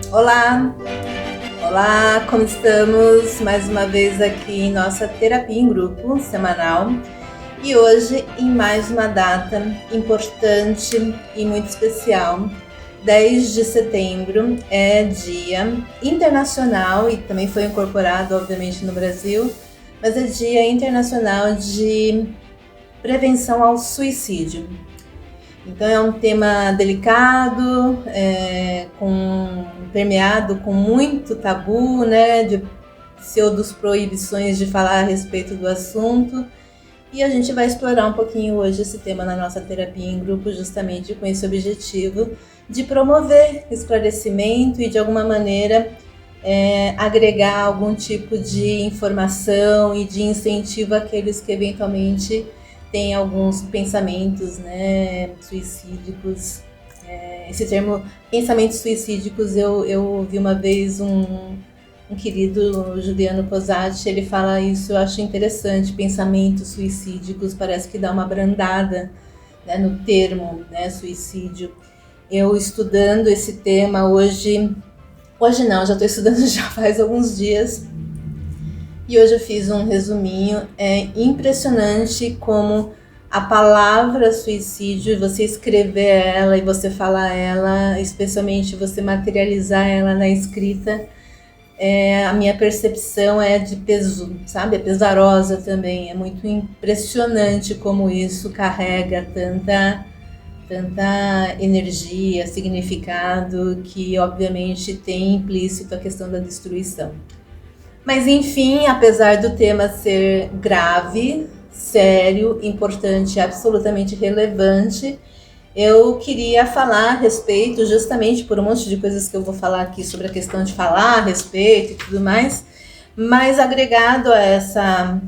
Olá, olá, como estamos? Mais uma vez aqui em nossa terapia em grupo semanal e hoje em mais uma data importante e muito especial. 10 de setembro é Dia Internacional e também foi incorporado, obviamente, no Brasil, mas é Dia Internacional de Prevenção ao Suicídio. Então é um tema delicado, permeado com muito tabu, né, de pseudos proibições de falar a respeito do assunto. E a gente vai explorar um pouquinho hoje esse tema na nossa terapia em grupo, justamente com esse objetivo de promover esclarecimento e de alguma maneira agregar algum tipo de informação e de incentivo àqueles que eventualmente tem alguns pensamentos, né, suicídicos. Esse termo, pensamentos suicídicos, eu ouvi uma vez um querido Juliano Posati, ele fala isso, eu acho interessante, pensamentos suicídicos, parece que dá uma brandada, né, no termo, né, suicídio. Eu estudando esse tema hoje não, já estou estudando já faz alguns dias, e hoje eu fiz um resuminho. É impressionante como a palavra suicídio, você escrever ela e você falar ela, especialmente você materializar ela na escrita, a minha percepção é de peso, sabe? É pesarosa também. É muito impressionante como isso carrega tanta energia, significado, que obviamente tem implícito a questão da destruição. Mas enfim, apesar do tema ser grave, sério, importante, absolutamente relevante, eu queria falar a respeito, justamente por um monte de coisas que eu vou falar aqui sobre a questão de falar a respeito e tudo mais, mas agregado a essa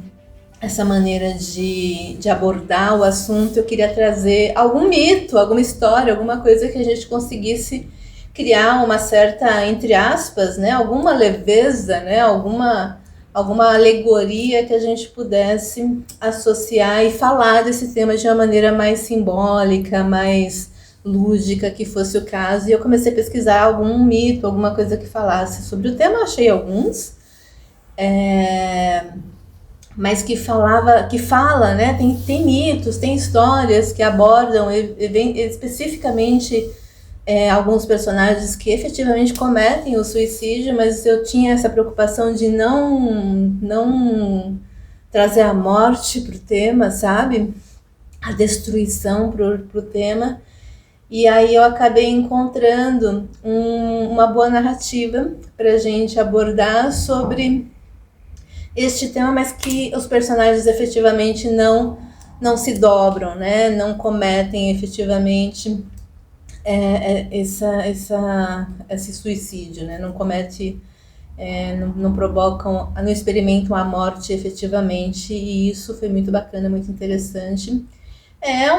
maneira de abordar o assunto, eu queria trazer algum mito, alguma história, alguma coisa que a gente conseguisse criar uma certa, entre aspas, né, alguma leveza, né, alguma alegoria que a gente pudesse associar e falar desse tema de uma maneira mais simbólica, mais lúdica, que fosse o caso. E eu comecei a pesquisar algum mito, alguma coisa que falasse sobre o tema. Achei alguns, mas que fala, né, tem mitos, tem histórias que abordam especificamente alguns personagens que efetivamente cometem o suicídio, mas eu tinha essa preocupação de não trazer a morte para o tema, sabe? A destruição para o tema. E aí eu acabei encontrando uma boa narrativa para a gente abordar sobre este tema, mas que os personagens efetivamente não se dobram, né? Não cometem efetivamente esse suicídio, né? Não comete, não provocam, não experimentam a morte efetivamente, e isso foi muito bacana, muito interessante. É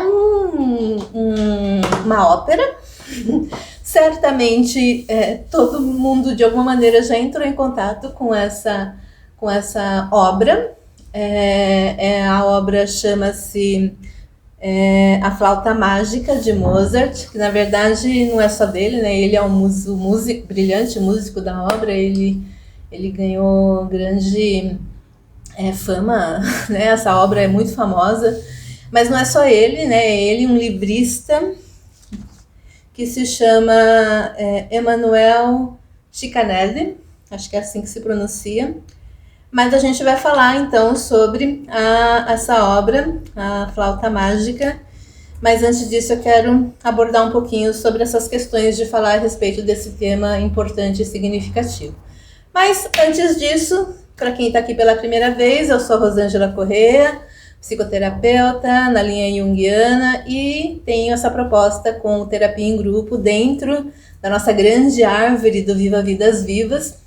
uma ópera. Certamente todo mundo de alguma maneira já entrou em contato com essa obra. A obra chama-se A Flauta Mágica, de Mozart, que na verdade não é só dele, né? Ele é um brilhante músico da obra. Ele ganhou grande fama, né? Essa obra é muito famosa, mas não é só ele, né? Ele, um librista que se chama Emanuel Schikanelli, acho que é assim que se pronuncia. Mas a gente vai falar então sobre essa obra, A Flauta Mágica. Mas antes disso eu quero abordar um pouquinho sobre essas questões de falar a respeito desse tema importante e significativo. Mas antes disso, para quem está aqui pela primeira vez, eu sou Rosângela Corrêa, psicoterapeuta na linha junguiana, e tenho essa proposta com terapia em grupo dentro da nossa grande árvore do Viva Vidas Vivas,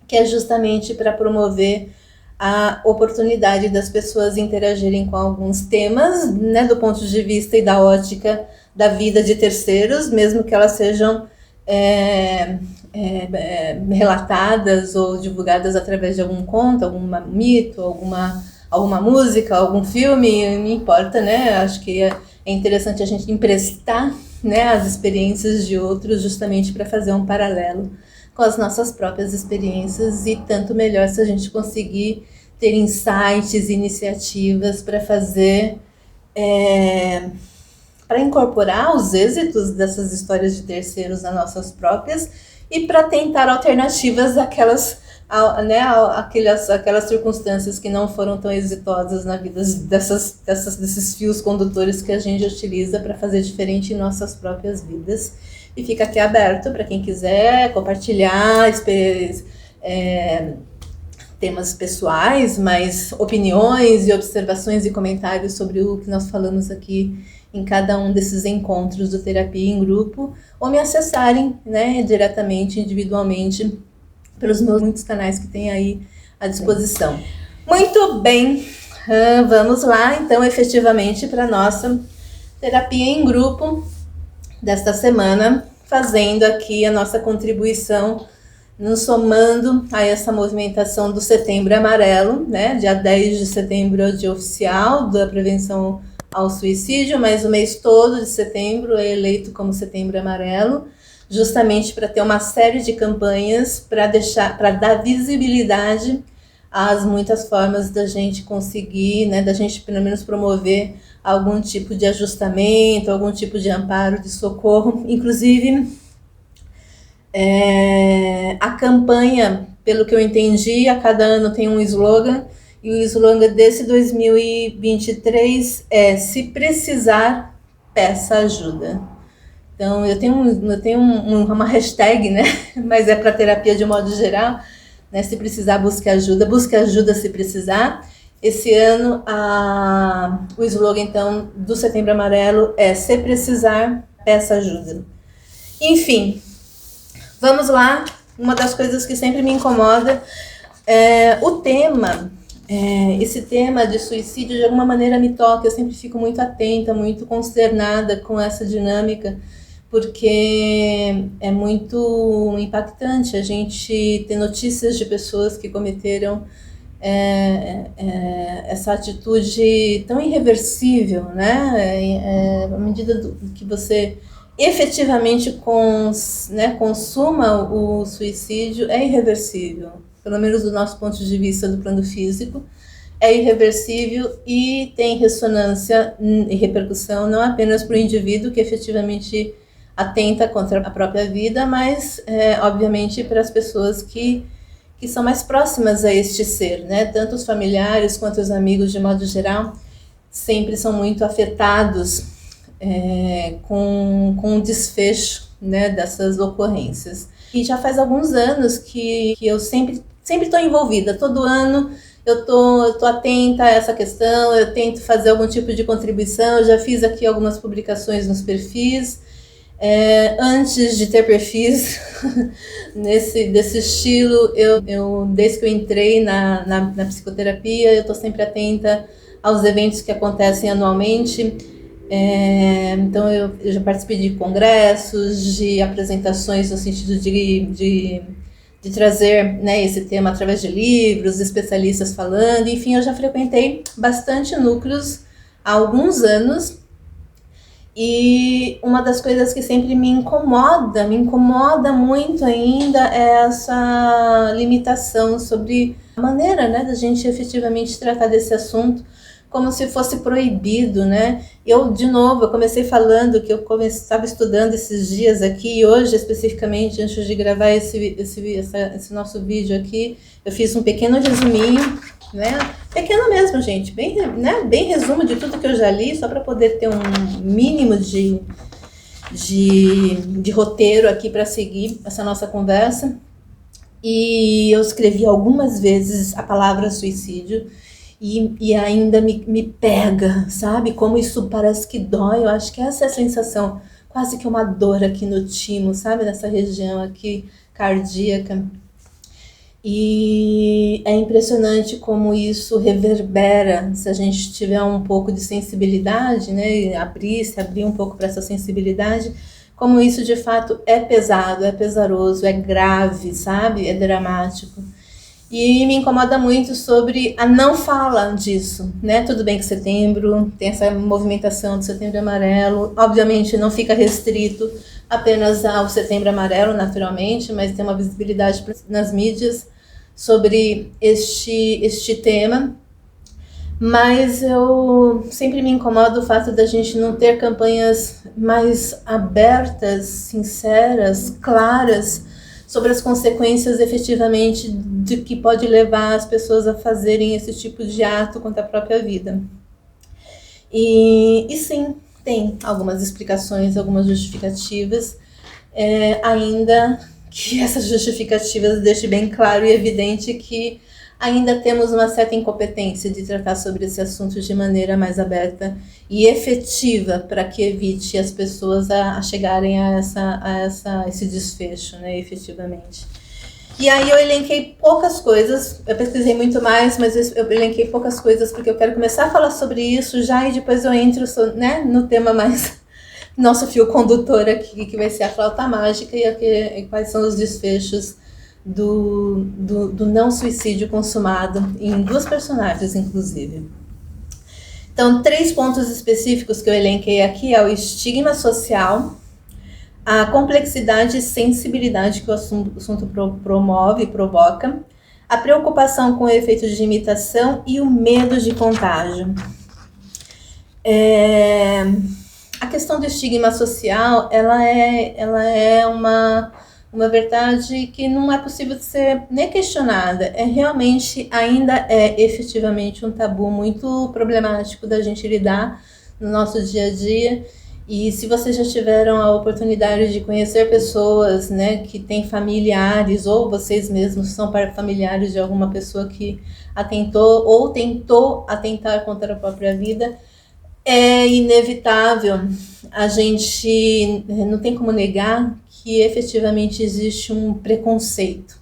que é justamente para promover a oportunidade das pessoas interagirem com alguns temas, né, do ponto de vista e da ótica da vida de terceiros, mesmo que elas sejam relatadas ou divulgadas através de algum conto, algum mito, alguma música, algum filme, não importa, né? Acho que é interessante a gente emprestar, né, as experiências de outros, justamente para fazer um paralelo com as nossas próprias experiências, e tanto melhor se a gente conseguir ter insights, iniciativas para fazer, para incorporar os êxitos dessas histórias de terceiros nas nossas próprias e para tentar alternativas àquelas, né, aquelas circunstâncias que não foram tão exitosas na vida desses fios condutores que a gente utiliza para fazer diferente em nossas próprias vidas. E fica aqui aberto para quem quiser compartilhar temas pessoais, mas opiniões e observações e comentários sobre o que nós falamos aqui em cada um desses encontros do Terapia em Grupo, ou me acessarem, né, diretamente, individualmente, pelos meus muitos canais que tem aí à disposição. Muito bem, vamos lá, então, efetivamente, para a nossa Terapia em Grupo desta semana, fazendo aqui a nossa contribuição, nos somando a essa movimentação do Setembro Amarelo, né? Dia 10 de setembro é o dia oficial da prevenção ao suicídio, mas o mês todo de setembro é eleito como Setembro Amarelo, justamente para ter uma série de campanhas para dar visibilidade às muitas formas da gente conseguir, né, da gente pelo menos promover algum tipo de ajustamento, algum tipo de amparo, de socorro. Inclusive, a campanha, pelo que eu entendi, a cada ano tem um slogan, e o slogan desse 2023 é: se precisar, peça ajuda. Então, eu tenho uma hashtag, né? Mas é para terapia de modo geral, né? Se precisar, busque ajuda se precisar. Esse ano, o slogan, então, do Setembro Amarelo é: se precisar, peça ajuda. Enfim, vamos lá. Uma das coisas que sempre me incomoda é o tema. Esse tema de suicídio, de alguma maneira, me toca. Eu sempre fico muito atenta, muito consternada com essa dinâmica, porque é muito impactante a gente ter notícias de pessoas que cometeram essa atitude tão irreversível, né? À medida que você efetivamente consuma o suicídio, é irreversível, pelo menos do nosso ponto de vista do plano físico, é irreversível e tem ressonância e repercussão não apenas para o indivíduo que efetivamente atenta contra a própria vida, mas, obviamente, para as pessoas que são mais próximas a este ser, né? Tanto os familiares quanto os amigos, de modo geral, sempre são muito afetados com o desfecho, né, dessas ocorrências. E já faz alguns anos que eu sempre estou envolvida. Todo ano eu tô atenta a essa questão, eu tento fazer algum tipo de contribuição. Eu já fiz aqui algumas publicações nos perfis. Antes de ter perfis desse estilo, eu desde que eu entrei na psicoterapia, eu estou sempre atenta aos eventos que acontecem anualmente. Então eu já participei de congressos, de apresentações no sentido de trazer, né, esse tema através de livros, especialistas falando. Enfim, eu já frequentei bastante núcleos há alguns anos. E uma das coisas que sempre me incomoda muito ainda, é essa limitação sobre a maneira, né, da gente efetivamente tratar desse assunto como se fosse proibido, né? Eu comecei falando que eu estava estudando esses dias aqui, e hoje especificamente, antes de gravar esse nosso vídeo aqui, eu fiz um pequeno resuminho, né? Pequeno mesmo, gente, bem resumo de tudo que eu já li, só para poder ter um mínimo de roteiro aqui para seguir essa nossa conversa. E eu escrevi algumas vezes a palavra suicídio, e ainda me pega, sabe? Como isso parece que dói. Eu acho que essa é a sensação, quase que uma dor aqui no timo, sabe? Nessa região aqui cardíaca. E é impressionante como isso reverbera, se a gente tiver um pouco de sensibilidade, né? Abrir um pouco para essa sensibilidade, como isso de fato é pesado, é pesaroso, é grave, sabe? É dramático. E me incomoda muito sobre a não fala disso, né? Tudo bem que setembro tem essa movimentação do Setembro Amarelo, obviamente não fica restrito apenas ao Setembro Amarelo, naturalmente, mas tem uma visibilidade nas mídias sobre este tema. Mas eu sempre me incomoda o fato da gente não ter campanhas mais abertas, sinceras, claras, sobre as consequências efetivamente de que pode levar as pessoas a fazerem esse tipo de ato contra a própria vida. E sim, tem algumas explicações, algumas justificativas, ainda que essas justificativas deixem bem claro e evidente que ainda temos uma certa incompetência de tratar sobre esse assunto de maneira mais aberta e efetiva para que evite as pessoas a chegarem a esse desfecho, né, efetivamente. E aí eu elenquei poucas coisas, eu pesquisei muito mais, mas eu elenquei poucas coisas porque eu quero começar a falar sobre isso já e depois eu entro, né, no tema mais nosso fio condutor aqui, que vai ser a flauta mágica e quais são os desfechos do não suicídio consumado em 2 personagens, inclusive. Então, 3 pontos específicos que eu elenquei aqui é o estigma social, a complexidade e sensibilidade que o assunto promove e provoca, a preocupação com o efeito de imitação e o medo de contágio. A questão do estigma social, ela é uma verdade que não é possível de ser nem questionada. Realmente, ainda efetivamente um tabu muito problemático da gente lidar no nosso dia a dia. E se vocês já tiveram a oportunidade de conhecer pessoas, né, que têm familiares, ou vocês mesmos são familiares de alguma pessoa que atentou ou tentou atentar contra a própria vida, é inevitável. A gente não tem como negar que efetivamente existe um preconceito,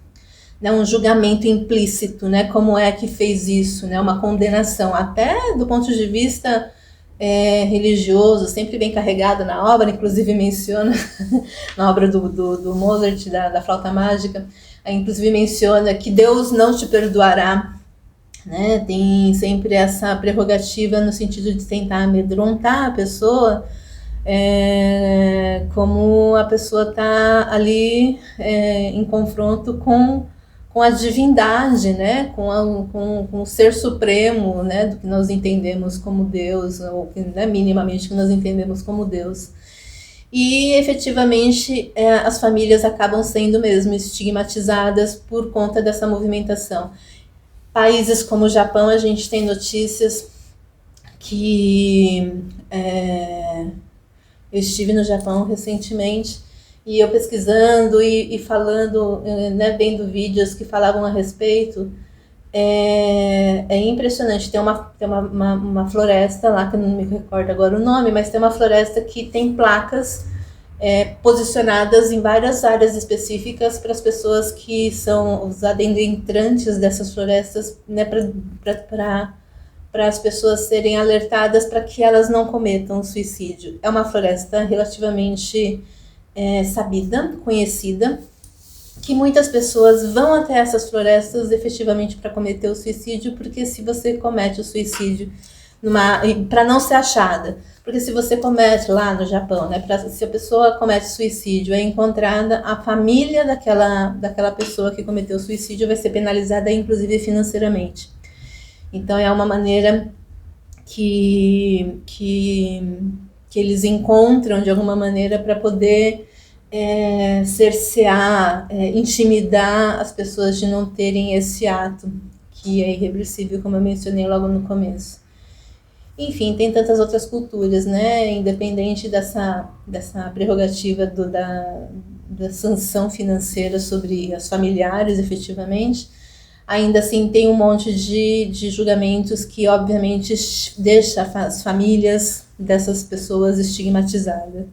né, um julgamento implícito, né, como é que fez isso, né, uma condenação, até do ponto de vista religioso, sempre bem carregado na obra, inclusive menciona, na obra do Mozart, da flauta mágica, inclusive menciona que Deus não te perdoará, né, tem sempre essa prerrogativa no sentido de tentar amedrontar a pessoa, como a pessoa está ali em confronto com a divindade, né, com o ser supremo, né, do que nós entendemos como Deus, ou né, minimamente que nós entendemos como Deus. E efetivamente as famílias acabam sendo mesmo estigmatizadas por conta dessa movimentação. Países como o Japão, a gente tem notícias que eu estive no Japão recentemente e eu pesquisando e falando, né, vendo vídeos que falavam a respeito, é impressionante. Tem uma floresta lá, que eu não me recordo agora o nome, mas tem uma floresta que tem placas posicionadas em várias áreas específicas para as pessoas que são os adentrantes dessas florestas, né, para as pessoas serem alertadas para que elas não cometam suicídio. É uma floresta relativamente sabida, conhecida, que muitas pessoas vão até essas florestas efetivamente para cometer o suicídio, porque se você comete o suicídio para não ser achada, porque se você comete lá no Japão, né, se a pessoa comete suicídio, é encontrada, a família daquela pessoa que cometeu suicídio vai ser penalizada, inclusive financeiramente. Então é uma maneira que eles encontram de alguma maneira para poder cercear, intimidar as pessoas de não terem esse ato, que é irreversível, como eu mencionei logo no começo. Enfim, tem tantas outras culturas, né? Independente dessa prerrogativa da sanção financeira sobre as familiares, efetivamente, ainda assim tem um monte de julgamentos que, obviamente, deixa as famílias dessas pessoas estigmatizadas.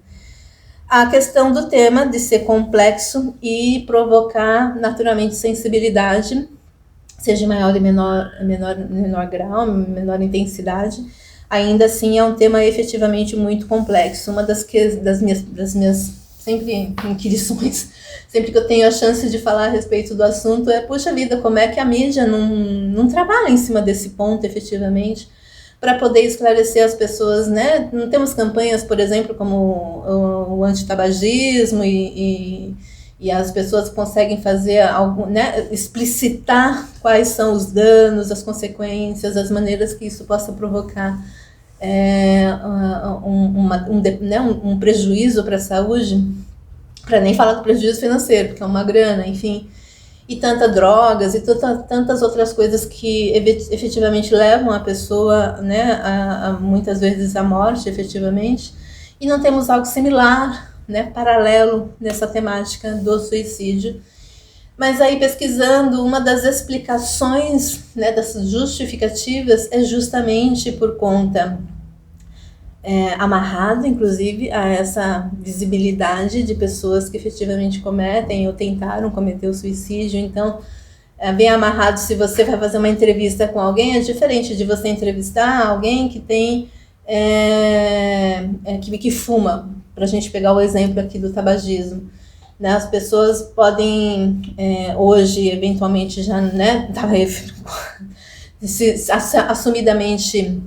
A questão do tema de ser complexo e provocar, naturalmente, sensibilidade, seja em maior e menor grau, menor intensidade, ainda assim é um tema efetivamente muito complexo. Uma das minhas sempre em inquirições, sempre que eu tenho a chance de falar a respeito do assunto, puxa vida, como é que a mídia não trabalha em cima desse ponto efetivamente, para poder esclarecer as pessoas, né? Não temos campanhas, por exemplo, como o antitabagismo e as pessoas conseguem fazer algo, né? Explicitar quais são os danos, as consequências, as maneiras que isso possa provocar um prejuízo para a saúde, para nem falar do prejuízo financeiro, porque é uma grana, enfim, e tantas drogas e tantas outras coisas que efetivamente levam a pessoa, né, a muitas vezes à morte, efetivamente, e não temos algo similar, né, paralelo nessa temática do suicídio. Mas aí, pesquisando, uma das explicações, né, dessas justificativas é justamente por conta, amarrado, inclusive, a essa visibilidade de pessoas que efetivamente cometem ou tentaram cometer o suicídio. Então, bem amarrado, se você vai fazer uma entrevista com alguém, é diferente de você entrevistar alguém que tem que fuma, para a gente pegar o exemplo aqui do tabagismo. Né, as pessoas podem, hoje, eventualmente, já, né, assumidamente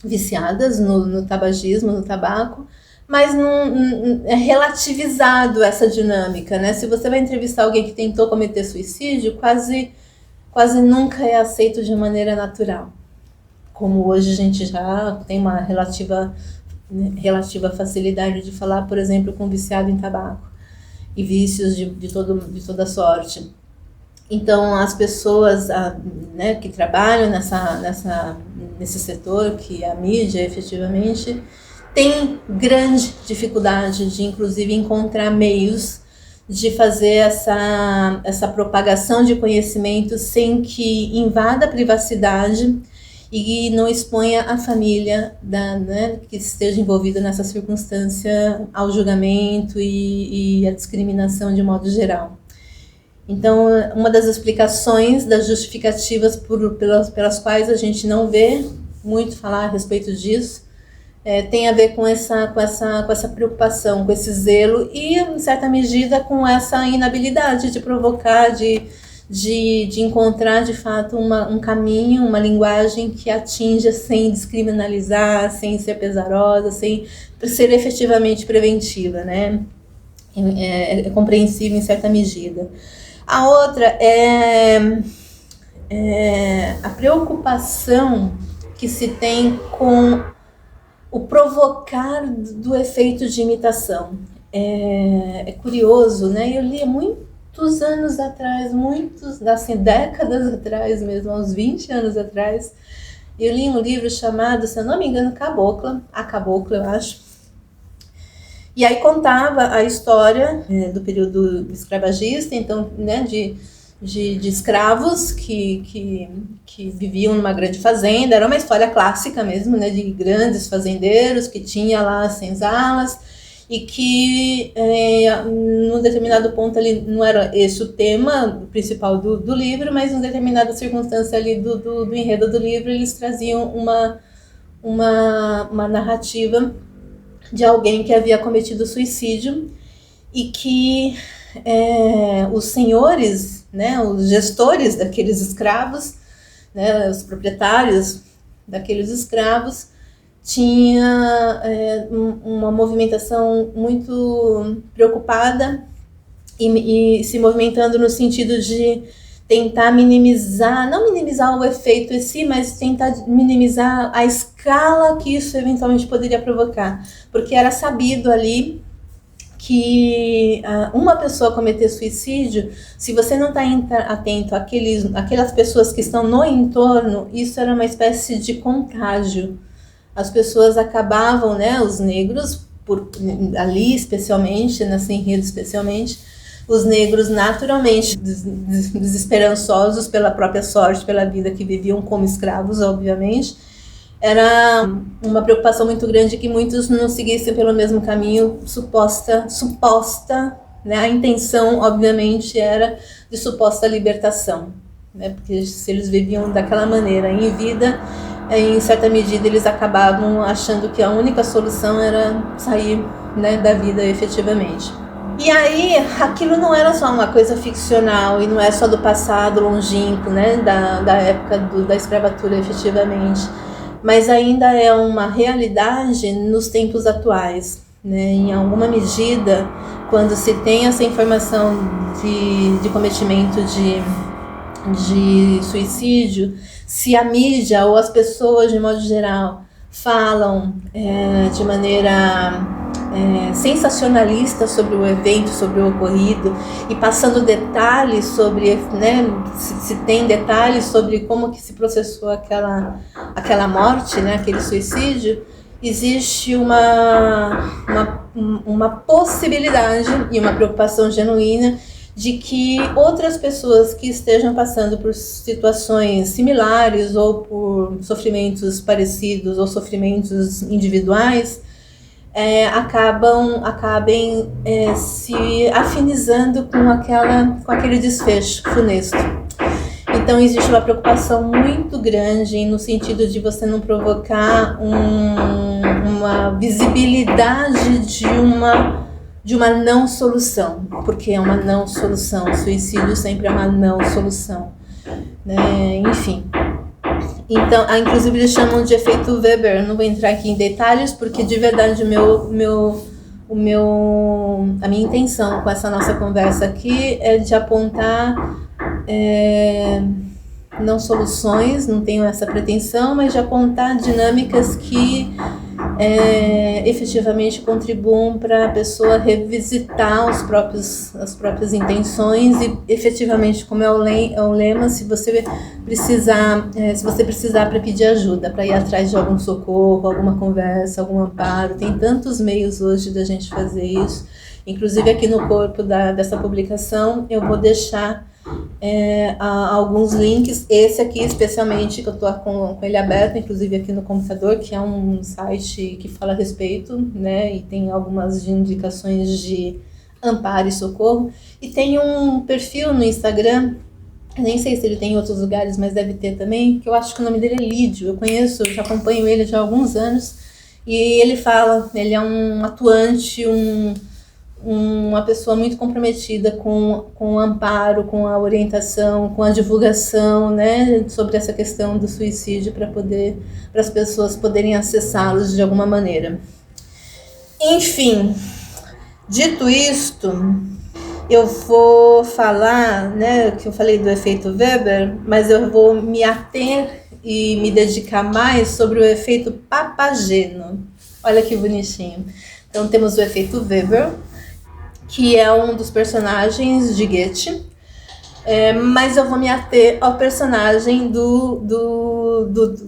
viciadas no tabagismo, no tabaco, mas não é relativizado essa dinâmica, né? Se você vai entrevistar alguém que tentou cometer suicídio, quase nunca é aceito de maneira natural. Como hoje a gente já tem uma relativa facilidade de falar, por exemplo, com viciado em tabaco e vícios de toda sorte. Então, as pessoas, né, que trabalham nesse setor, que é a mídia, efetivamente, têm grande dificuldade de, inclusive, encontrar meios de fazer essa propagação de conhecimento sem que invada a privacidade e não exponha a família né, que esteja envolvida nessa circunstância ao julgamento e à discriminação de modo geral. Então, uma das explicações, das justificativas pelas quais a gente não vê muito falar a respeito disso, tem a ver com essa preocupação, com esse zelo e, em certa medida, com essa inabilidade de provocar, de encontrar, de fato, um caminho, uma linguagem que atinja sem descriminalizar, sem ser pesarosa, sem ser efetivamente preventiva, né? É compreensível em certa medida. A outra é a preocupação que se tem com o provocar do efeito de imitação. É curioso, né? Eu li muitos anos atrás, assim, décadas atrás mesmo, uns 20 anos atrás, eu li um livro chamado, se eu não me engano, A Cabocla, eu acho. E aí contava a história do período escravagista, então, né, de escravos que viviam numa grande fazenda. Era uma história clássica mesmo, né, de grandes fazendeiros que tinha lá as senzalas e que, num determinado ponto ali, não era esse o tema principal do livro, mas em determinada circunstância ali do enredo do livro, eles traziam uma narrativa de alguém que havia cometido suicídio e que os senhores, né, os gestores daqueles escravos, né, os proprietários daqueles escravos, tinha uma movimentação muito preocupada e se movimentando no sentido de tentar minimizar, não minimizar o efeito em si, mas tentar minimizar a escala que isso eventualmente poderia provocar. Porque era sabido ali que uma pessoa cometer suicídio, se você não está atento àquelas pessoas que estão no entorno, isso era uma espécie de contágio. As pessoas acabavam, né, os negros, ali especialmente, nessa enredo especialmente, os negros naturalmente desesperançosos pela própria sorte, pela vida que viviam como escravos, obviamente. Era uma preocupação muito grande que muitos não seguissem pelo mesmo caminho, suposta, né? A intenção, obviamente, era de suposta libertação, né? Porque se eles viviam daquela maneira em vida, em certa medida eles acabavam achando que a única solução era sair, né, da vida efetivamente. E aí, aquilo não era só uma coisa ficcional e não é só do passado longínquo, né, da época da escravatura efetivamente, mas ainda é uma realidade nos tempos atuais, né? Em alguma medida, quando se tem essa informação de cometimento de suicídio, se a mídia ou as pessoas, de modo geral, falam de maneira sensacionalista sobre o evento, sobre o ocorrido, e passando detalhes sobre, né, se tem detalhes sobre como que se processou aquela morte, né, aquele suicídio, existe uma possibilidade e uma preocupação genuína de que outras pessoas que estejam passando por situações similares ou por sofrimentos parecidos ou sofrimentos individuais acabem se afinizando com aquele desfecho funesto. Então existe uma preocupação muito grande no sentido de você não provocar uma visibilidade de uma não solução, porque é uma não solução. O suicídio sempre é uma não solução, né? Enfim. Então, inclusive eles chamam de efeito Weber. Não vou entrar aqui em detalhes, porque de verdade a minha intenção com essa nossa conversa aqui é de apontar não soluções, não tenho essa pretensão, mas de apontar dinâmicas que efetivamente contribuam para a pessoa revisitar as próprias intenções e efetivamente, como é o lema, se você precisar para pedir ajuda, para ir atrás de algum socorro, alguma conversa, algum amparo, tem tantos meios hoje da gente fazer isso. Inclusive aqui no corpo dessa publicação eu vou deixar alguns links, esse aqui especialmente, que eu estou com ele aberto, inclusive aqui no computador, que é um site que fala a respeito, né, e tem algumas indicações de amparo e socorro, e tem um perfil no Instagram, nem sei se ele tem em outros lugares, mas deve ter também, que eu acho que o nome dele é Lídio, eu já acompanho ele já há alguns anos, e ele é um atuante, uma pessoa muito comprometida com o amparo, com a orientação, com a divulgação, né, sobre essa questão do suicídio para as pessoas poderem acessá-los de alguma maneira. Enfim, dito isto, eu vou falar, né, que eu falei do efeito Weber, mas eu vou me ater e me dedicar mais sobre o efeito Papageno. Olha que bonitinho. Então temos o efeito Weber, que é um dos personagens de Goethe, mas eu vou me ater ao personagem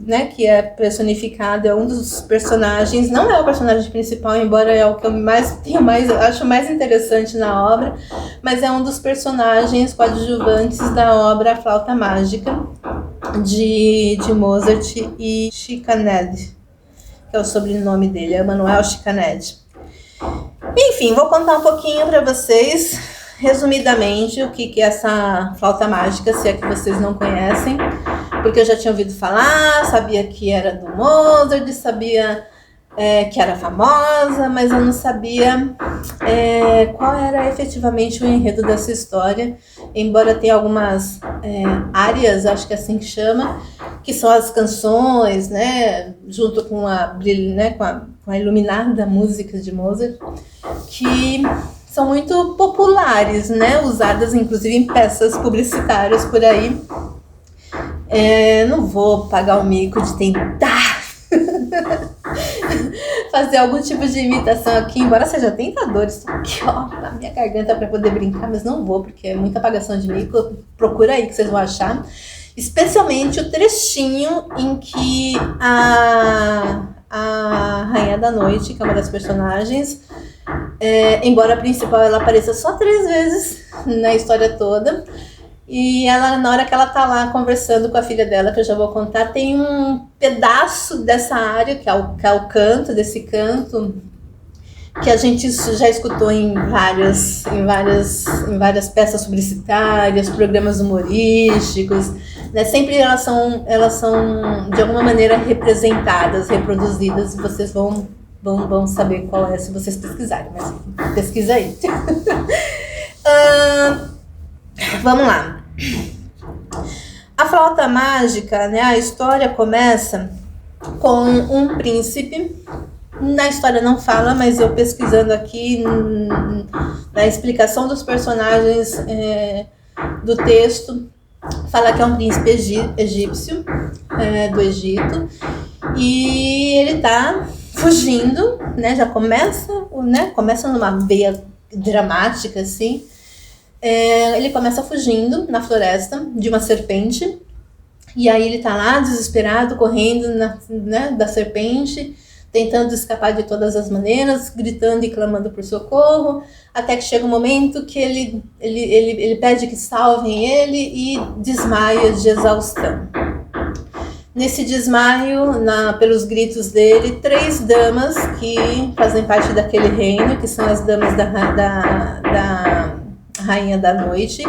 né, que é personificado, é um dos personagens, não é o personagem principal, embora é o que eu acho mais interessante na obra, mas é um dos personagens coadjuvantes da obra A Flauta Mágica, de Mozart e Schikaned, que é o sobrenome dele, é Emanuel Schikaned. Enfim, vou contar um pouquinho para vocês, resumidamente, o que é essa flauta mágica, se é que vocês não conhecem, porque eu já tinha ouvido falar, sabia que era do Mozart, sabia que era famosa, mas eu não sabia qual era efetivamente o enredo dessa história, embora tenha algumas áreas, acho que é assim que chama, que são as canções, né, junto com a iluminada música de Mozart, que são muito populares, né, usadas inclusive em peças publicitárias por aí. Não vou pagar o mico de tentar fazer algum tipo de imitação aqui, embora seja tentador, estou aqui na minha garganta para poder brincar, mas não vou, porque é muita apagação de mico. Procura aí que vocês vão achar, especialmente o trechinho em que a Rainha da Noite, que é uma das personagens, embora a principal ela apareça só 3 vezes na história toda, e ela, na hora que ela tá lá conversando com a filha dela, que eu já vou contar, tem um pedaço dessa área, que é o canto, desse canto, que a gente já escutou em várias peças publicitárias, programas humorísticos, né? Sempre elas são de alguma maneira representadas, reproduzidas, e vocês vão vão saber qual é se vocês pesquisarem, mas pesquisa aí. Vamos lá. A flauta mágica, né, a história começa com um príncipe. Na história não fala, mas eu pesquisando aqui na explicação dos personagens do texto, fala que é um príncipe egípcio, do Egito, e ele tá fugindo, né, já começa numa veia dramática, assim. Ele começa fugindo na floresta de uma serpente, e aí ele tá lá desesperado, correndo da serpente, tentando escapar de todas as maneiras, gritando e clamando por socorro, até que chega um momento que ele pede que salvem ele e desmaia de exaustão. Nesse desmaio, pelos gritos dele, 3 damas que fazem parte daquele reino, que são as damas da Rainha da Noite.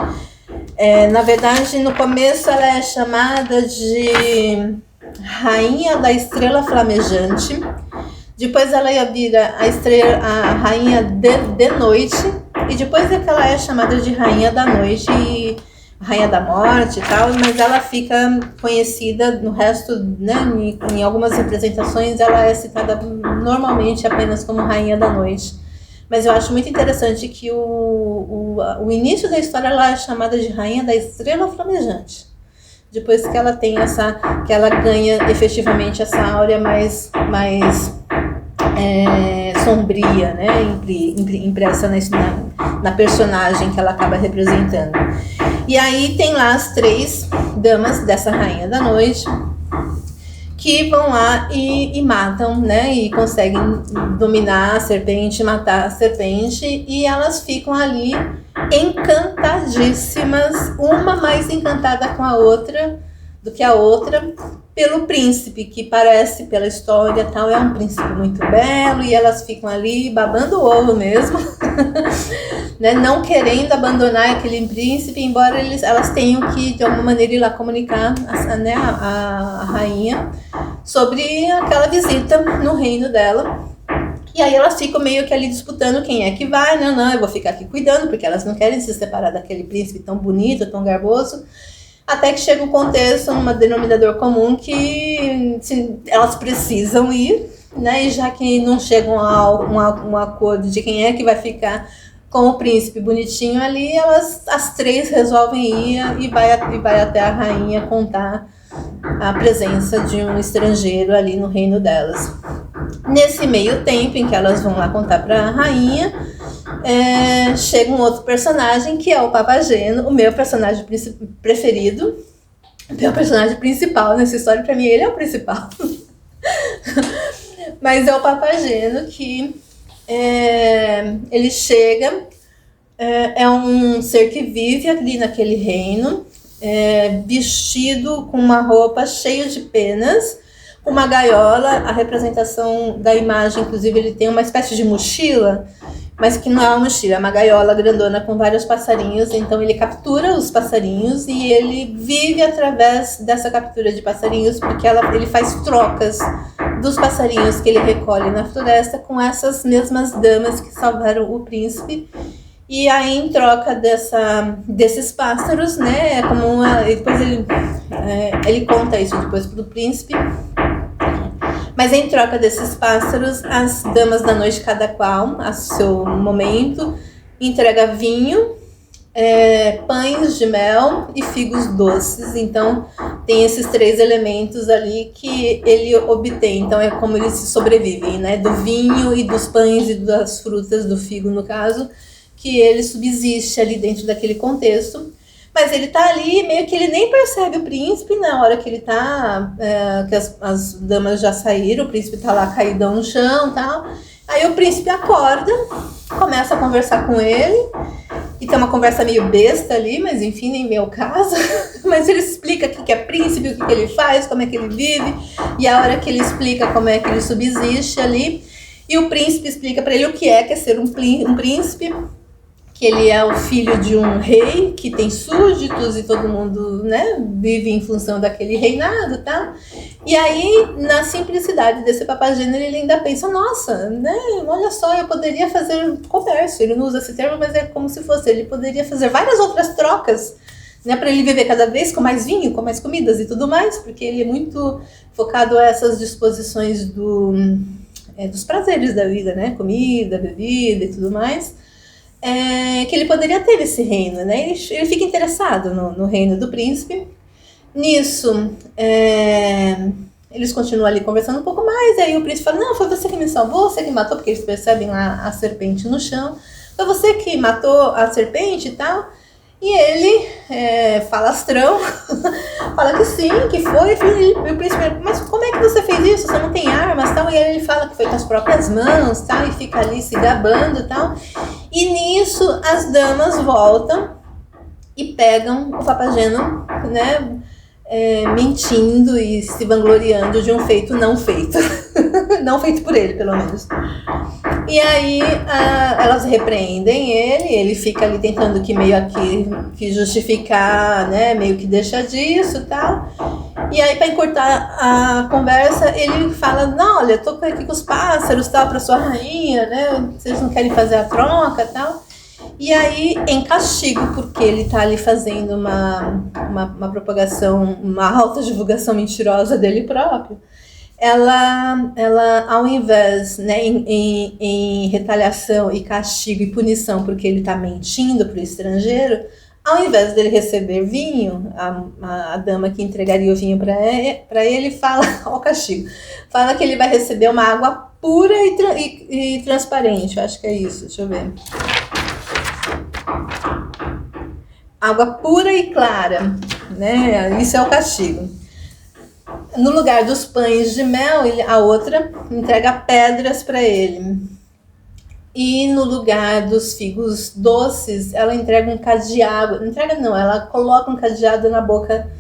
Na verdade, no começo ela é chamada de Rainha da Estrela Flamejante. Depois ela ia vir a Rainha de Noite. E depois é que ela é chamada de Rainha da Noite e Rainha da Morte e tal. Mas ela fica conhecida no resto, né, em algumas representações, ela é citada normalmente apenas como Rainha da Noite. Mas eu acho muito interessante que o início da história ela é chamada de Rainha da Estrela Flamejante. Depois que ela tem que ela ganha efetivamente essa áurea mais sombria, né, impressa na personagem que ela acaba representando. E aí tem lá as 3 damas dessa Rainha da Noite que vão lá e matam, né, e conseguem dominar a serpente, matar a serpente, e elas ficam ali encantadíssimas, uma mais encantada com a outra do que a outra, pelo príncipe, que parece, pela história tal, é um príncipe muito belo, e elas ficam ali babando o ovo mesmo, né, não querendo abandonar aquele príncipe, embora elas tenham que, de alguma maneira, ir lá comunicar a rainha sobre aquela visita no reino dela. E aí elas ficam meio que ali disputando quem é que vai. Não, eu vou ficar aqui cuidando, porque elas não querem se separar daquele príncipe tão bonito, tão garboso. Até que chega um contexto, um denominador comum, que elas precisam ir, né? E já que não chegam a um acordo de quem é que vai ficar com o príncipe bonitinho ali, as 3 resolvem ir e vai até a rainha contar a presença de um estrangeiro ali no reino delas. Nesse meio tempo em que elas vão lá contar para a rainha, chega um outro personagem, que é o Papageno, o meu personagem preferido, o meu personagem principal nessa história. Para mim ele é o principal. Mas é o Papageno que ele chega, é um ser que vive ali naquele reino, vestido com uma roupa cheia de penas, com uma gaiola. A representação da imagem, inclusive, ele tem uma espécie de mochila, mas que não é uma mochila, é uma gaiola grandona com vários passarinhos. Então ele captura os passarinhos e ele vive através dessa captura de passarinhos, porque ele faz trocas dos passarinhos que ele recolhe na floresta com essas mesmas damas que salvaram o príncipe. E aí, em troca desses pássaros, né, depois ele conta isso depois pro príncipe. Mas em troca desses pássaros, as damas da noite, cada qual a seu momento, entrega vinho, pães de mel e figos doces. Então tem esses 3 elementos ali que ele obtém. Então é como eles sobrevivem, né, do vinho e dos pães e das frutas, do figo no caso, que ele subsiste ali dentro daquele contexto. Mas ele tá ali, meio que ele nem percebe o príncipe na hora que ele tá, que as damas já saíram, o príncipe tá lá caidão no chão e tal. Aí o príncipe acorda, começa a conversar com ele, e tem uma conversa meio besta ali, mas enfim, nem vem ao caso. Mas ele explica o que é príncipe, o que ele faz, como é que ele vive, e a hora que ele explica como é que ele subsiste ali, e o príncipe explica para ele o que é ser um príncipe, que ele é o filho de um rei que tem súditos e todo mundo, né, vive em função daquele reinado, tá? E aí, na simplicidade desse Papageno, ele ainda pensa, nossa, né, olha só, eu poderia fazer comércio, ele não usa esse termo, mas é como se fosse, ele poderia fazer várias outras trocas, né, para ele viver cada vez com mais vinho, com mais comidas e tudo mais, porque ele é muito focado a essas disposições dos prazeres da vida, né, comida, bebida e tudo mais. Que ele poderia ter esse reino, né? Ele fica interessado no reino do príncipe. Nisso, eles continuam ali conversando um pouco mais, e aí o príncipe fala, não, foi você que me salvou, você que matou, porque eles percebem lá a serpente no chão, foi você que matou a serpente e tal. E ele, falastrão, fala que sim, que foi, e o príncipe, mas como é que você fez isso? Você não tem armas e tal? E aí ele fala que foi com as próprias mãos, tal, e fica ali se gabando e tal. E nisso as damas voltam e pegam o Papageno, né, mentindo e se vangloriando de um feito não feito. Não feito por ele, pelo menos. E aí elas repreendem ele fica ali tentando que meio que justificar, né, meio que deixa disso e tal. E aí, para encurtar a conversa, ele fala, não, olha, tô aqui com os pássaros, tal, para sua rainha, né, vocês não querem fazer a troca e tal. E aí, em castigo, porque ele está ali fazendo uma propagação, uma autodivulgação mentirosa dele próprio, ela ao invés, né, em retaliação e castigo e punição porque ele está mentindo para o estrangeiro, ao invés dele receber vinho, a dama que entregaria o vinho para ele fala, ó, o castigo, fala que ele vai receber uma água pura e transparente, eu acho que é isso, deixa eu ver. Água pura e clara, né? Isso é o castigo. No lugar dos pães de mel, a outra entrega pedras para ele. E no lugar dos figos doces, ela entrega um cadeado. Não entrega não, ela coloca um cadeado na boca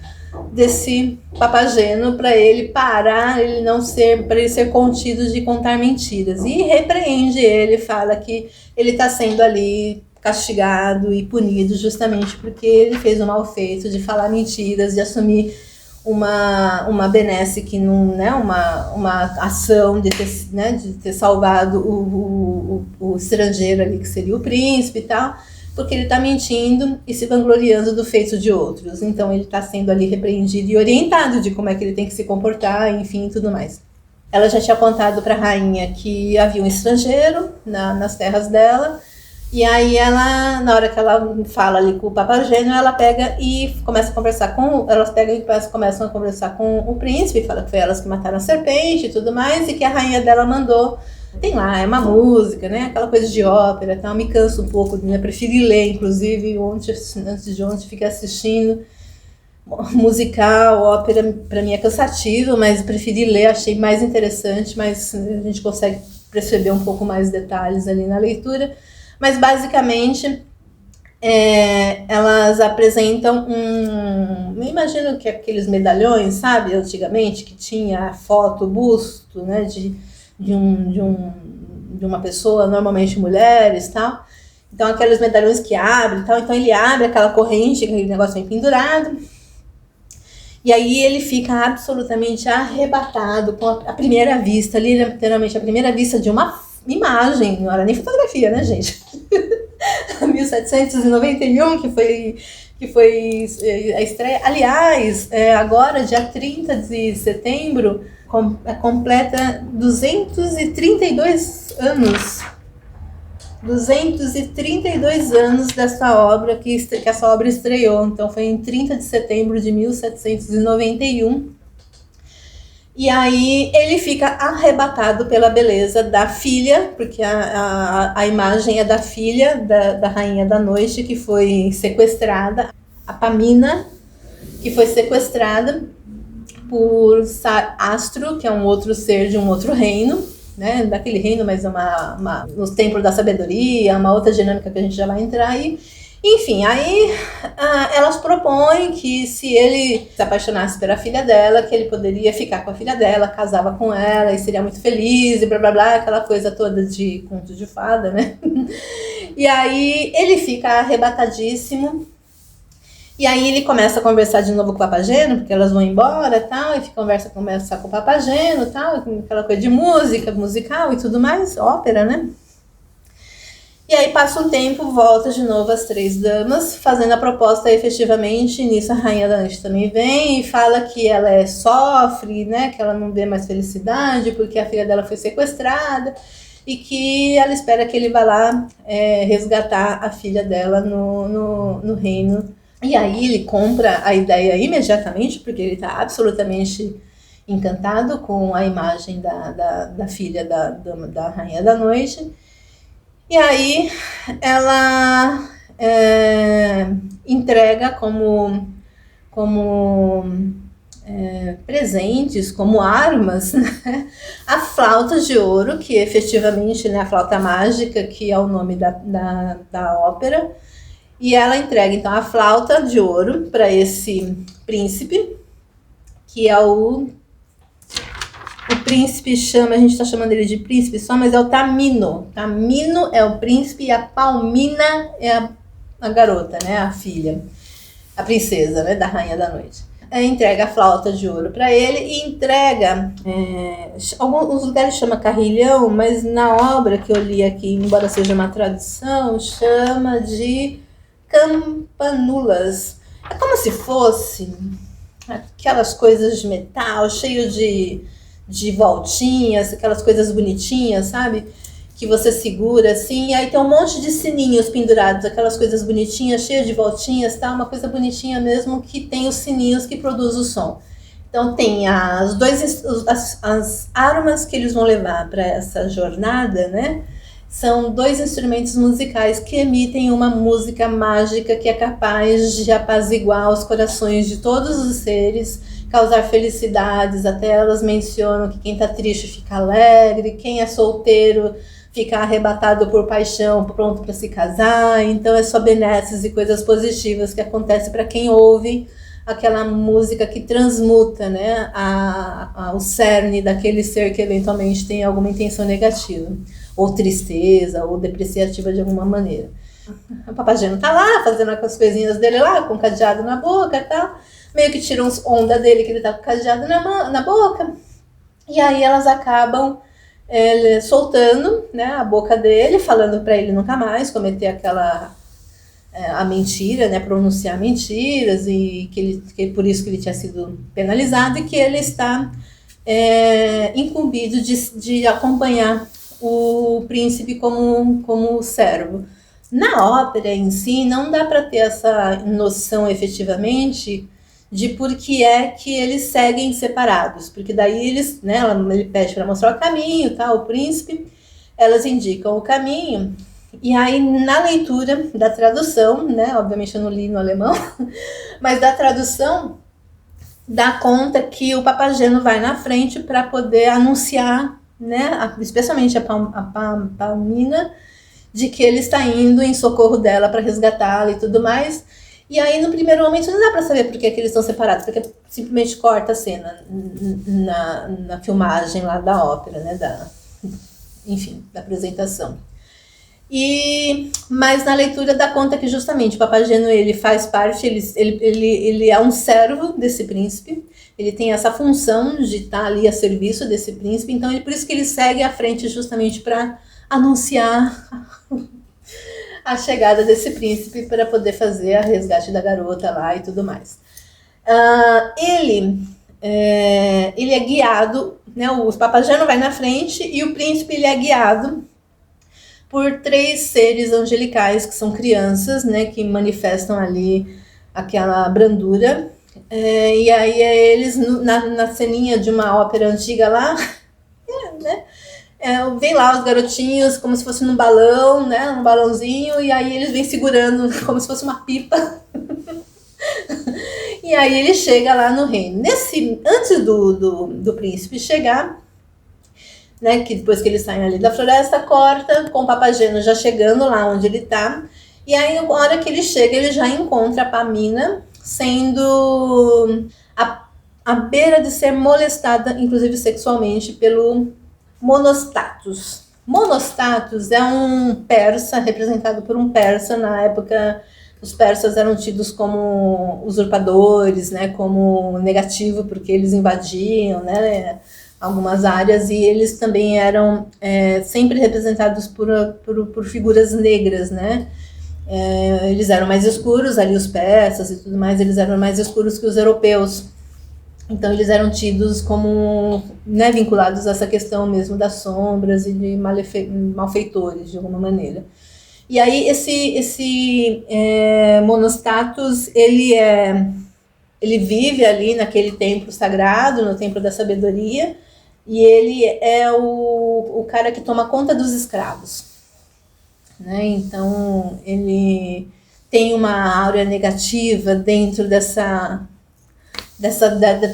desse Papageno para ele parar, para ele ser contido de contar mentiras. E repreende ele, fala que ele está sendo ali castigado e punido justamente porque ele fez o mal feito de falar mentiras, de assumir uma benesse que não, né, uma ação de ter salvado o estrangeiro ali, que seria o príncipe e tal, porque ele está mentindo e se vangloriando do feito de outros. Então ele está sendo ali repreendido e orientado de como é que ele tem que se comportar, enfim, tudo mais. Ela já tinha contado para a rainha que havia um estrangeiro nas terras dela. E aí ela, na hora que ela fala ali com o Papageno, ela pega e começa a conversar começam a conversar com o príncipe, fala que foi elas que mataram a serpente e tudo mais, e que a rainha dela mandou, tem lá, é uma música, né, aquela coisa de ópera e tal, me canso um pouco, né, preferi ler, inclusive, antes de ontem fiquei assistindo, musical, ópera, pra mim é cansativo, mas preferi ler, achei mais interessante, mas a gente consegue perceber um pouco mais detalhes ali na leitura. Mas basicamente elas apresentam eu imagino que aqueles medalhões, sabe, antigamente, que tinha a foto, o busto, né, de uma pessoa, normalmente mulheres, tal. Então aqueles medalhões que abrem, tal. Então ele abre aquela corrente, aquele negócio bem pendurado. E aí ele fica absolutamente arrebatado com a primeira vista, literalmente a primeira vista de uma imagem, não era nem fotografia, né, gente? 1791, que foi a estreia. Aliás, agora, dia 30 de setembro, completa 232 anos. 232 anos dessa obra, que essa obra estreou. Então, foi em 30 de setembro de 1791. E aí ele fica arrebatado pela beleza da filha, porque a imagem é da filha da Rainha da Noite, que foi sequestrada, a Pamina, que foi sequestrada por Astro, que é um outro ser de um outro reino, né, daquele reino, mas no Templo da Sabedoria, uma outra dinâmica que a gente já vai entrar aí. Enfim, aí elas propõem que se ele se apaixonasse pela filha dela, que ele poderia ficar com a filha dela, casava com ela e seria muito feliz e blá blá blá, aquela coisa toda de conto de fada, né? E aí ele fica arrebatadíssimo. E aí ele começa a conversar de novo com o Papageno, porque elas vão embora e tal, e começa com o Papageno e tal, aquela coisa de música, musical e tudo mais, ópera, né? E aí passa um tempo, volta de novo as três damas, fazendo a proposta efetivamente, nisso a Rainha da Noite também vem e fala que ela sofre, né, que ela não vê mais felicidade, porque a filha dela foi sequestrada, e que ela espera que ele vá lá resgatar a filha dela no reino. E aí ele compra a ideia imediatamente, porque ele está absolutamente encantado com a imagem da filha da Rainha da Noite. E aí ela entrega como presentes, como armas, né, a flauta de ouro, que efetivamente, né, a flauta mágica, que é o nome da ópera. E ela entrega, então, a flauta de ouro para esse príncipe, que é o príncipe a gente está chamando ele de príncipe só, mas é o Tamino. Tamino é o príncipe e a Palmina é a garota, né, a filha, a princesa, né, da Rainha da Noite. Entrega a flauta de ouro para ele e entrega, alguns lugares chama carrilhão, mas na obra que eu li aqui, embora seja uma tradução, chama de campanulas. É como se fosse aquelas coisas de metal, cheio de voltinhas, aquelas coisas bonitinhas, sabe? Que você segura assim, e aí tem um monte de sininhos pendurados, aquelas coisas bonitinhas, cheias de voltinhas, tá? Uma coisa bonitinha mesmo, que tem os sininhos que produzem o som. Então tem as armas que eles vão levar para essa jornada, né? São 2 instrumentos musicais que emitem uma música mágica que é capaz de apaziguar os corações de todos os seres, causar felicidades. Até elas mencionam que quem está triste fica alegre, quem é solteiro fica arrebatado por paixão, pronto para se casar. Então é só benesses e coisas positivas que acontecem para quem ouve aquela música que transmuta, né, o cerne daquele ser que eventualmente tem alguma intenção negativa, ou tristeza, ou depreciativa de alguma maneira. O Papageno tá lá, fazendo as coisinhas dele lá, com cadeado na boca e tal, meio que tiram uns onda dele que ele tá com cadeado na boca, e aí elas acabam soltando, né, a boca dele, falando para ele nunca mais cometer a mentira, né, pronunciar mentiras, e que por isso que ele tinha sido penalizado, e que ele está incumbido de acompanhar o príncipe como servo. Na ópera em si, não dá para ter essa noção efetivamente de por que é que eles seguem separados, porque daí ele pede para mostrar o caminho, tá, o príncipe, elas indicam o caminho, e aí na leitura da tradução, né, obviamente eu não li no alemão, mas da tradução, dá conta que o Papageno vai na frente para poder anunciar, né, especialmente a Palmina, de que ele está indo em socorro dela para resgatá-la e tudo mais. E aí no primeiro momento não dá para saber por que eles estão separados, porque simplesmente corta a cena na filmagem lá da ópera, né, da apresentação. Mas na leitura dá conta que justamente o Papageno, ele faz parte, ele é um servo desse príncipe, ele tem essa função de estar ali a serviço desse príncipe, então por isso que ele segue à frente justamente para anunciar a chegada desse príncipe para poder fazer a resgate da garota lá e tudo mais. Ele é guiado, né, o Papageno vai na frente e o príncipe ele é guiado por 3 seres angelicais, que são crianças, né, que manifestam ali aquela brandura. E aí eles, na ceninha de uma ópera antiga lá, né, vem lá os garotinhos como se fosse num balão, né, um balãozinho, e aí eles vêm segurando como se fosse uma pipa. E aí ele chega lá no reino. Antes do príncipe chegar, né, que depois que eles saem ali da floresta, corta com o Papageno já chegando lá onde ele tá. E aí, na hora que ele chega, ele já encontra a Pamina sendo à beira de ser molestada, inclusive sexualmente, pelo Monostatos. Monostatos é um persa, representado por um persa. Na época, os persas eram tidos como usurpadores, né, como negativo, porque eles invadiam, né, algumas áreas, e eles também eram sempre representados por figuras negras, né. Eles eram mais escuros, ali os persas e tudo mais, eles eram mais escuros que os europeus. Então eles eram tidos como, né, vinculados a essa questão mesmo das sombras e de malfeitores, de alguma maneira. E aí esse Monostatos, ele vive ali naquele templo sagrado, no templo da sabedoria, e ele é o cara que toma conta dos escravos, né? Então ele tem uma aura negativa dentro de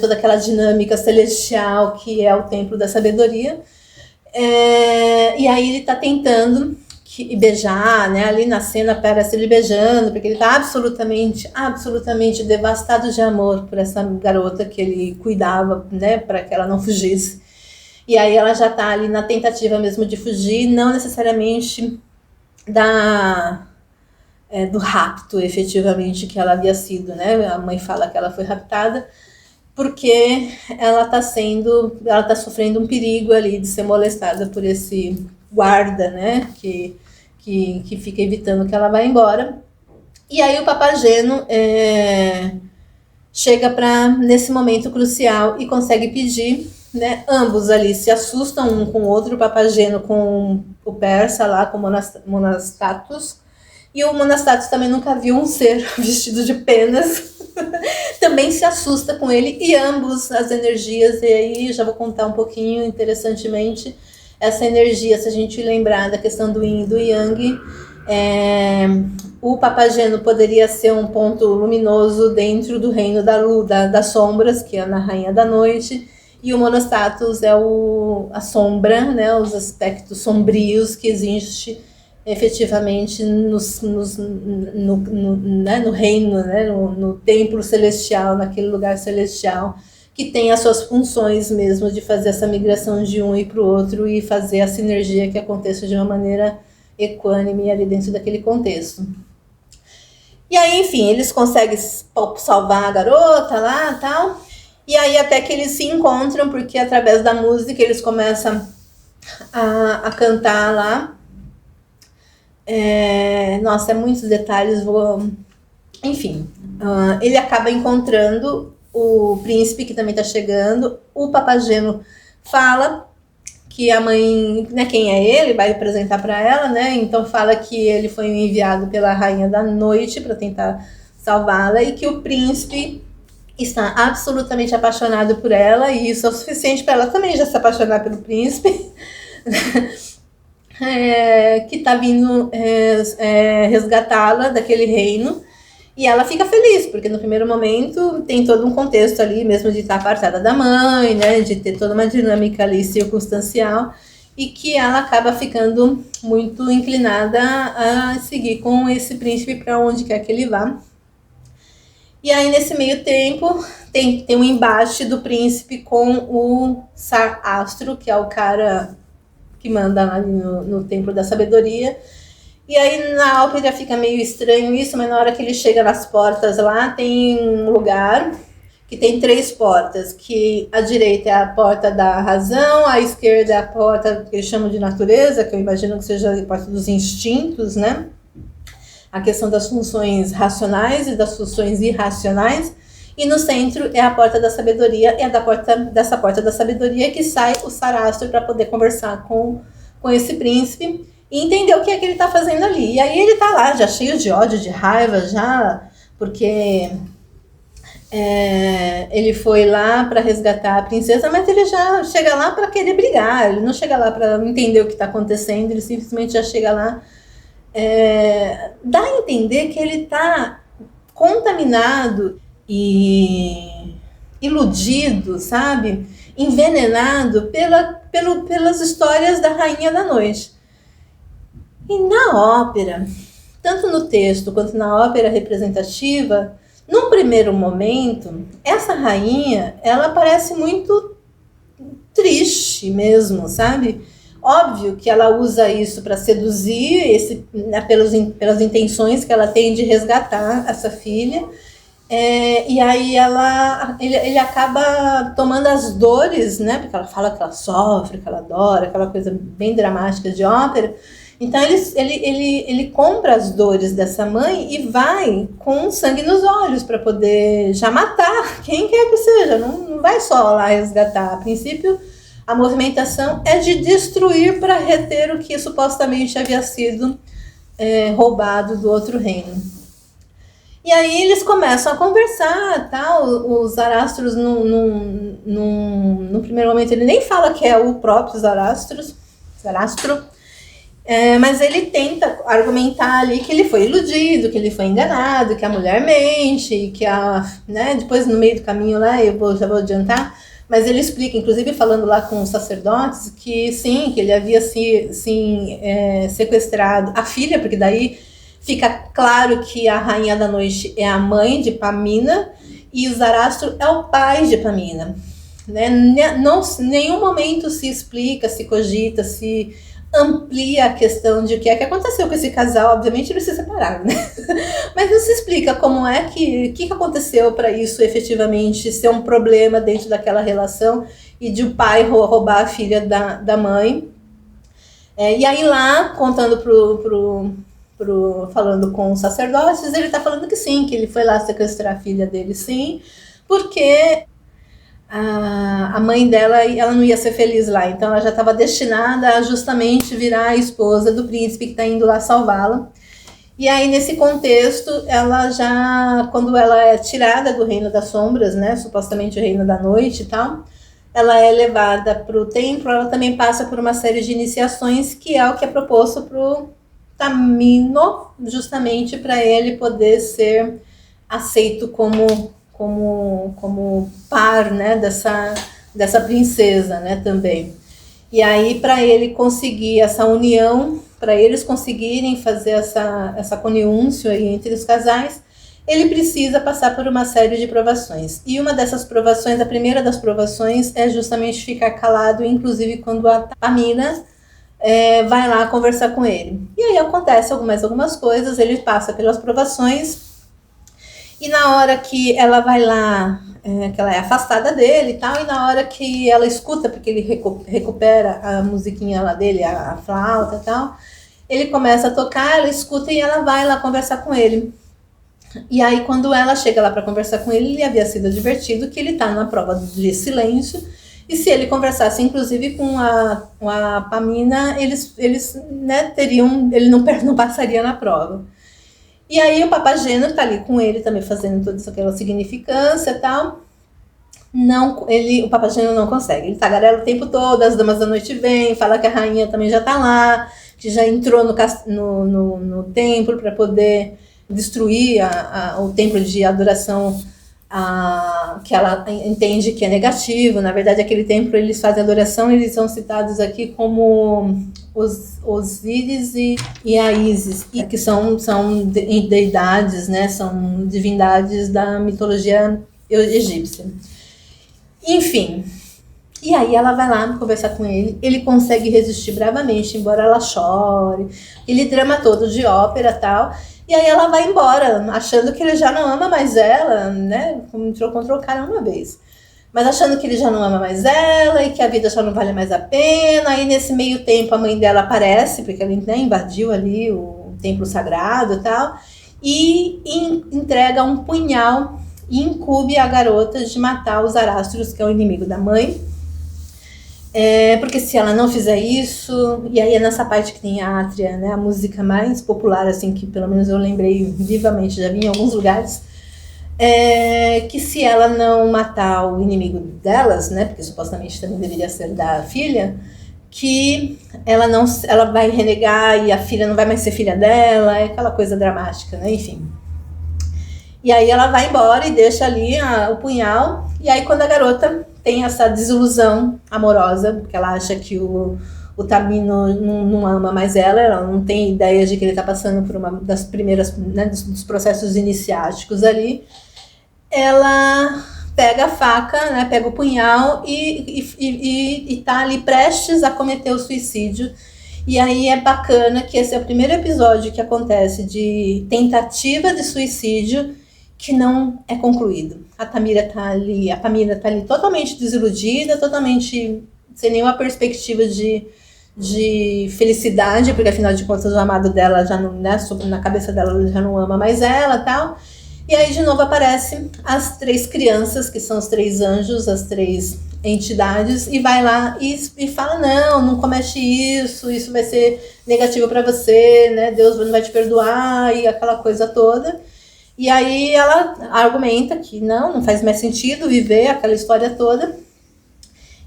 toda aquela dinâmica celestial que é o templo da sabedoria. E aí ele está tentando beijar, né? Ali na cena parece ele beijando, porque ele está absolutamente devastado de amor por essa garota que ele cuidava, né? Para que ela não fugisse. E aí ela já está ali na tentativa mesmo de fugir, não necessariamente do rapto, efetivamente, que ela havia sido, né? A mãe fala que ela foi raptada, porque ela está sofrendo um perigo ali de ser molestada por esse guarda, né? Que fica evitando que ela vá embora. E aí o Papageno chega nesse momento crucial e consegue pedir, né? Ambos ali se assustam um com o outro, o Papageno com o persa lá, com o Monostatos. E o Monostatos também nunca viu um ser vestido de penas. Também se assusta com ele, e ambos as energias, e aí já vou contar um pouquinho, interessantemente, essa energia, se a gente lembrar da questão do Yin e do Yang, o Papageno poderia ser um ponto luminoso dentro do reino das sombras, que é na Rainha da Noite, e o Monostatos é a sombra, né, os aspectos sombrios que existe efetivamente no reino, né, no templo celestial, naquele lugar celestial, que tem as suas funções mesmo de fazer essa migração de um e para o outro e fazer a sinergia que aconteça de uma maneira equânime ali dentro daquele contexto. E aí, enfim, eles conseguem salvar a garota lá e tal, e aí até que eles se encontram, porque através da música eles começam a cantar lá. Nossa, muitos detalhes, enfim, ele acaba encontrando o príncipe, que também está chegando. O Papageno fala que a mãe, né, quem é ele, vai apresentar para ela, né? Então fala que ele foi enviado pela Rainha da Noite para tentar salvá-la, e que o príncipe está absolutamente apaixonado por ela, e isso é o suficiente para ela também já se apaixonar pelo príncipe. Que está vindo resgatá-la daquele reino, e ela fica feliz, porque no primeiro momento tem todo um contexto ali mesmo de estar apartada da mãe, né, de ter toda uma dinâmica ali circunstancial, e que ela acaba ficando muito inclinada a seguir com esse príncipe para onde quer que ele vá. E aí nesse meio tempo tem um embate do príncipe com o Sarastro, que é o cara que manda lá no Templo da Sabedoria. E aí na ópera fica meio estranho isso, mas na hora que ele chega nas portas lá, tem um lugar que tem 3 portas, que a direita é a porta da razão, a esquerda é a porta que eles chamam de natureza, que eu imagino que seja a porta dos instintos, né? A questão das funções racionais e das funções irracionais. E no centro é a porta da sabedoria, e é dessa porta da sabedoria que sai o Sarastro para poder conversar com esse príncipe e entender o que é que ele está fazendo ali. E aí ele está lá, já cheio de ódio, de raiva, já, porque ele foi lá para resgatar a princesa, mas ele já chega lá para querer brigar, ele não chega lá para entender o que está acontecendo, ele simplesmente já chega lá. Dá a entender que ele está contaminado e iludido, sabe? Envenenado pelas histórias da Rainha da Noite. E na ópera, tanto no texto quanto na ópera representativa, num primeiro momento, essa rainha, ela parece muito triste mesmo, sabe? Óbvio que ela usa isso para seduzir, né, pelas intenções que ela tem de resgatar essa filha. E aí ele acaba tomando as dores, né? Porque ela fala que ela sofre, que ela adora, aquela coisa bem dramática de ópera. Então ele compra as dores dessa mãe e vai com sangue nos olhos para poder já matar quem quer que seja. Não vai só lá resgatar. A princípio, a movimentação é de destruir para reter o que supostamente havia sido roubado do outro reino. E aí eles começam a conversar, tal. Os Zarastros, no primeiro momento, ele nem fala que é o próprio Zarastro, mas ele tenta argumentar ali que ele foi iludido, que ele foi enganado, que a mulher mente, que né, depois no meio do caminho lá, já vou adiantar, mas ele explica, inclusive falando lá com os sacerdotes, que sim, que ele havia sequestrado a filha, porque daí fica claro que a Rainha da Noite é a mãe de Pamina e o Zarastro é o pai de Pamina. Né? Não, em nenhum momento se explica, se cogita, se amplia a questão de o que é que aconteceu com esse casal. Obviamente eles se separaram, né? Mas não se explica como é que aconteceu para isso efetivamente ser um problema dentro daquela relação e de o pai roubar a filha da mãe. E aí lá, contando falando com os sacerdotes, ele está falando que sim, que ele foi lá sequestrar a filha dele, sim, porque a mãe dela, ela não ia ser feliz lá, então ela já estava destinada a justamente virar a esposa do príncipe que está indo lá salvá-la. E aí, nesse contexto, quando ela é tirada do reino das sombras, né, supostamente o reino da noite e tal, ela é levada para o templo, ela também passa por uma série de iniciações, que é o que é proposto para o Tamino, justamente para ele poder ser aceito como par, né, dessa princesa, né, também. E aí, para ele conseguir essa união, para eles conseguirem fazer essa coniúncio aí entre os casais, ele precisa passar por uma série de provações. E uma dessas provações, a primeira das provações, é justamente ficar calado, inclusive quando a Pamina vai lá conversar com ele. E aí acontece algumas coisas, ele passa pelas provações, e na hora que ela vai lá, que ela é afastada dele e tal, e na hora que ela escuta, porque ele recupera a musiquinha lá dele, a flauta e tal, ele começa a tocar, ela escuta e ela vai lá conversar com ele. E aí quando ela chega lá para conversar com ele, ele havia sido advertido que ele está na prova de silêncio, e se ele conversasse, inclusive, com a Pamina, eles né, ele não passaria na prova. E aí o Papageno está ali com ele também fazendo toda aquela significância e tal. O Papageno não consegue. Ele tagarela o tempo todo, as damas da noite vêm, fala que a rainha também já está lá, que já entrou no templo para poder destruir o templo de adoração que ela entende que é negativo. Na verdade, aquele templo, eles fazem adoração, eles são citados aqui como Osíris e a Ísis, que são deidades, né? São divindades da mitologia egípcia. Enfim, e aí ela vai lá conversar com ele consegue resistir bravamente, embora ela chore, aquele drama todo de ópera e tal. E aí ela vai embora, achando que ele já não ama mais ela, né? Como entrou contra o cara uma vez. Mas achando que ele já não ama mais ela e que a vida já não vale mais a pena. Aí nesse meio tempo a mãe dela aparece, porque ela, né, invadiu ali o templo sagrado e tal. E entrega um punhal e incube a garota de matar os Zarastros, que é o inimigo da mãe. Porque se ela não fizer isso, e aí é nessa parte que tem a átria, né, a música mais popular, assim, que pelo menos eu lembrei vivamente, já vi em alguns lugares, que se ela não matar o inimigo delas, né, porque supostamente também deveria ser da filha, que ela vai renegar e a filha não vai mais ser filha dela, é aquela coisa dramática, né, enfim. E aí ela vai embora e deixa ali o punhal, e aí quando a garota tem essa desilusão amorosa, porque ela acha que o Tamino não ama mais ela não tem ideia de que ele está passando por uma das primeiras, né, dos processos iniciáticos ali, ela pega a faca, né, pega o punhal e tá ali prestes a cometer o suicídio. E aí é bacana que esse é o primeiro episódio que acontece de tentativa de suicídio que não é concluído. A Pamira tá ali totalmente desiludida, totalmente sem nenhuma perspectiva de felicidade, porque afinal de contas o amado dela já não, né, na cabeça dela já não ama mais ela e tal. E aí de novo aparecem as 3 crianças, que são os 3 anjos, as 3 entidades, e vai lá e fala, não comete isso vai ser negativo para você, né? Deus não vai te perdoar, e aquela coisa toda. E aí ela argumenta que não faz mais sentido viver aquela história toda.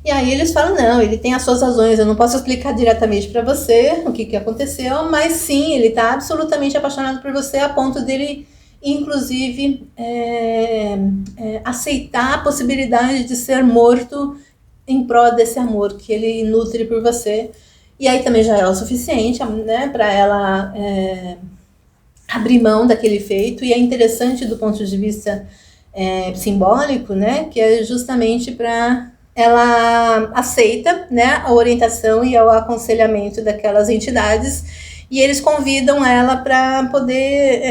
E aí eles falam, não, ele tem as suas razões, eu não posso explicar diretamente para você o que aconteceu, mas sim, ele está absolutamente apaixonado por você a ponto dele, inclusive, aceitar a possibilidade de ser morto em prol desse amor que ele nutre por você. E aí também já é o suficiente, né, para ela abrir mão daquele feito. E é interessante do ponto de vista simbólico, né, que é justamente para ela aceita, né, a orientação e o aconselhamento daquelas entidades, e eles convidam ela para poder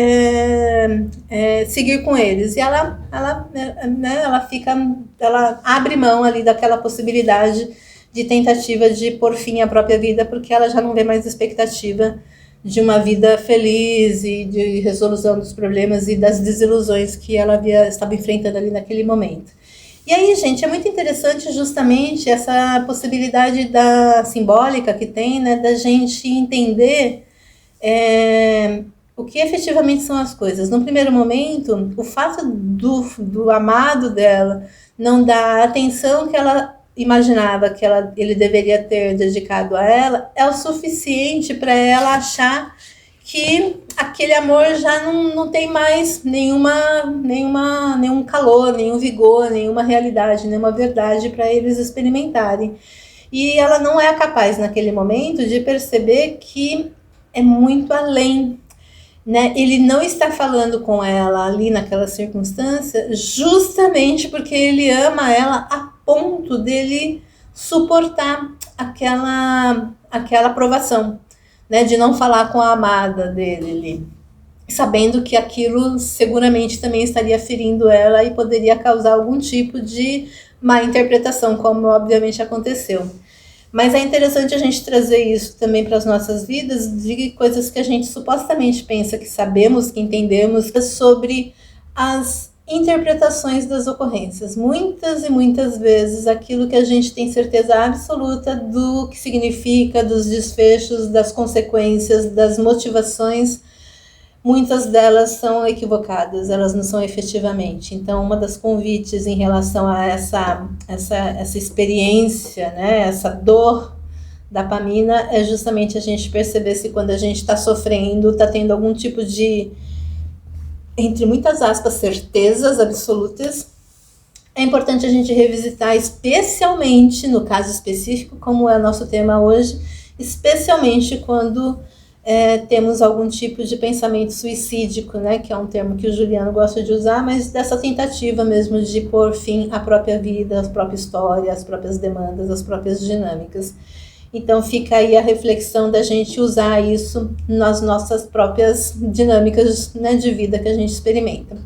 seguir com eles. E ela abre mão ali daquela possibilidade de tentativa de pôr fim à própria vida, porque ela já não vê mais expectativa de uma vida feliz e de resolução dos problemas e das desilusões que ela estava enfrentando ali naquele momento. E aí, gente, é muito interessante justamente essa possibilidade simbólica que tem, né, da gente entender o que efetivamente são as coisas. No primeiro momento, o fato do amado dela não dar a atenção que ela imaginava que ele deveria ter dedicado a ela é o suficiente para ela achar que aquele amor já não tem mais nenhum calor, nenhum vigor, nenhuma realidade, nenhuma verdade para eles experimentarem. E ela não é capaz, naquele momento, de perceber que é muito além, né? Ele não está falando com ela ali naquela circunstância justamente porque ele ama ela a ponto dele suportar aquela provação, né, de não falar com a amada dele ali, sabendo que aquilo seguramente também estaria ferindo ela e poderia causar algum tipo de má interpretação, como obviamente aconteceu. Mas é interessante a gente trazer isso também para as nossas vidas, de coisas que a gente supostamente pensa que sabemos, que entendemos, sobre as interpretações das ocorrências. Muitas e muitas vezes aquilo que a gente tem certeza absoluta do que significa, dos desfechos, das consequências, das motivações, muitas delas são equivocadas, elas não são efetivamente. Então, uma das convites em relação a essa experiência, né, essa dor da Pamina, é justamente a gente perceber se quando a gente está sofrendo, está tendo algum tipo de, entre muitas aspas, certezas absolutas. É importante a gente revisitar, especialmente no caso específico, como é o nosso tema hoje, especialmente quando temos algum tipo de pensamento suicídico, né, que é um termo que o Juliano gosta de usar, mas dessa tentativa mesmo de pôr fim à própria vida, à própria história, às próprias demandas, às próprias dinâmicas. Então fica aí a reflexão da gente usar isso nas nossas próprias dinâmicas, né, de vida que a gente experimenta.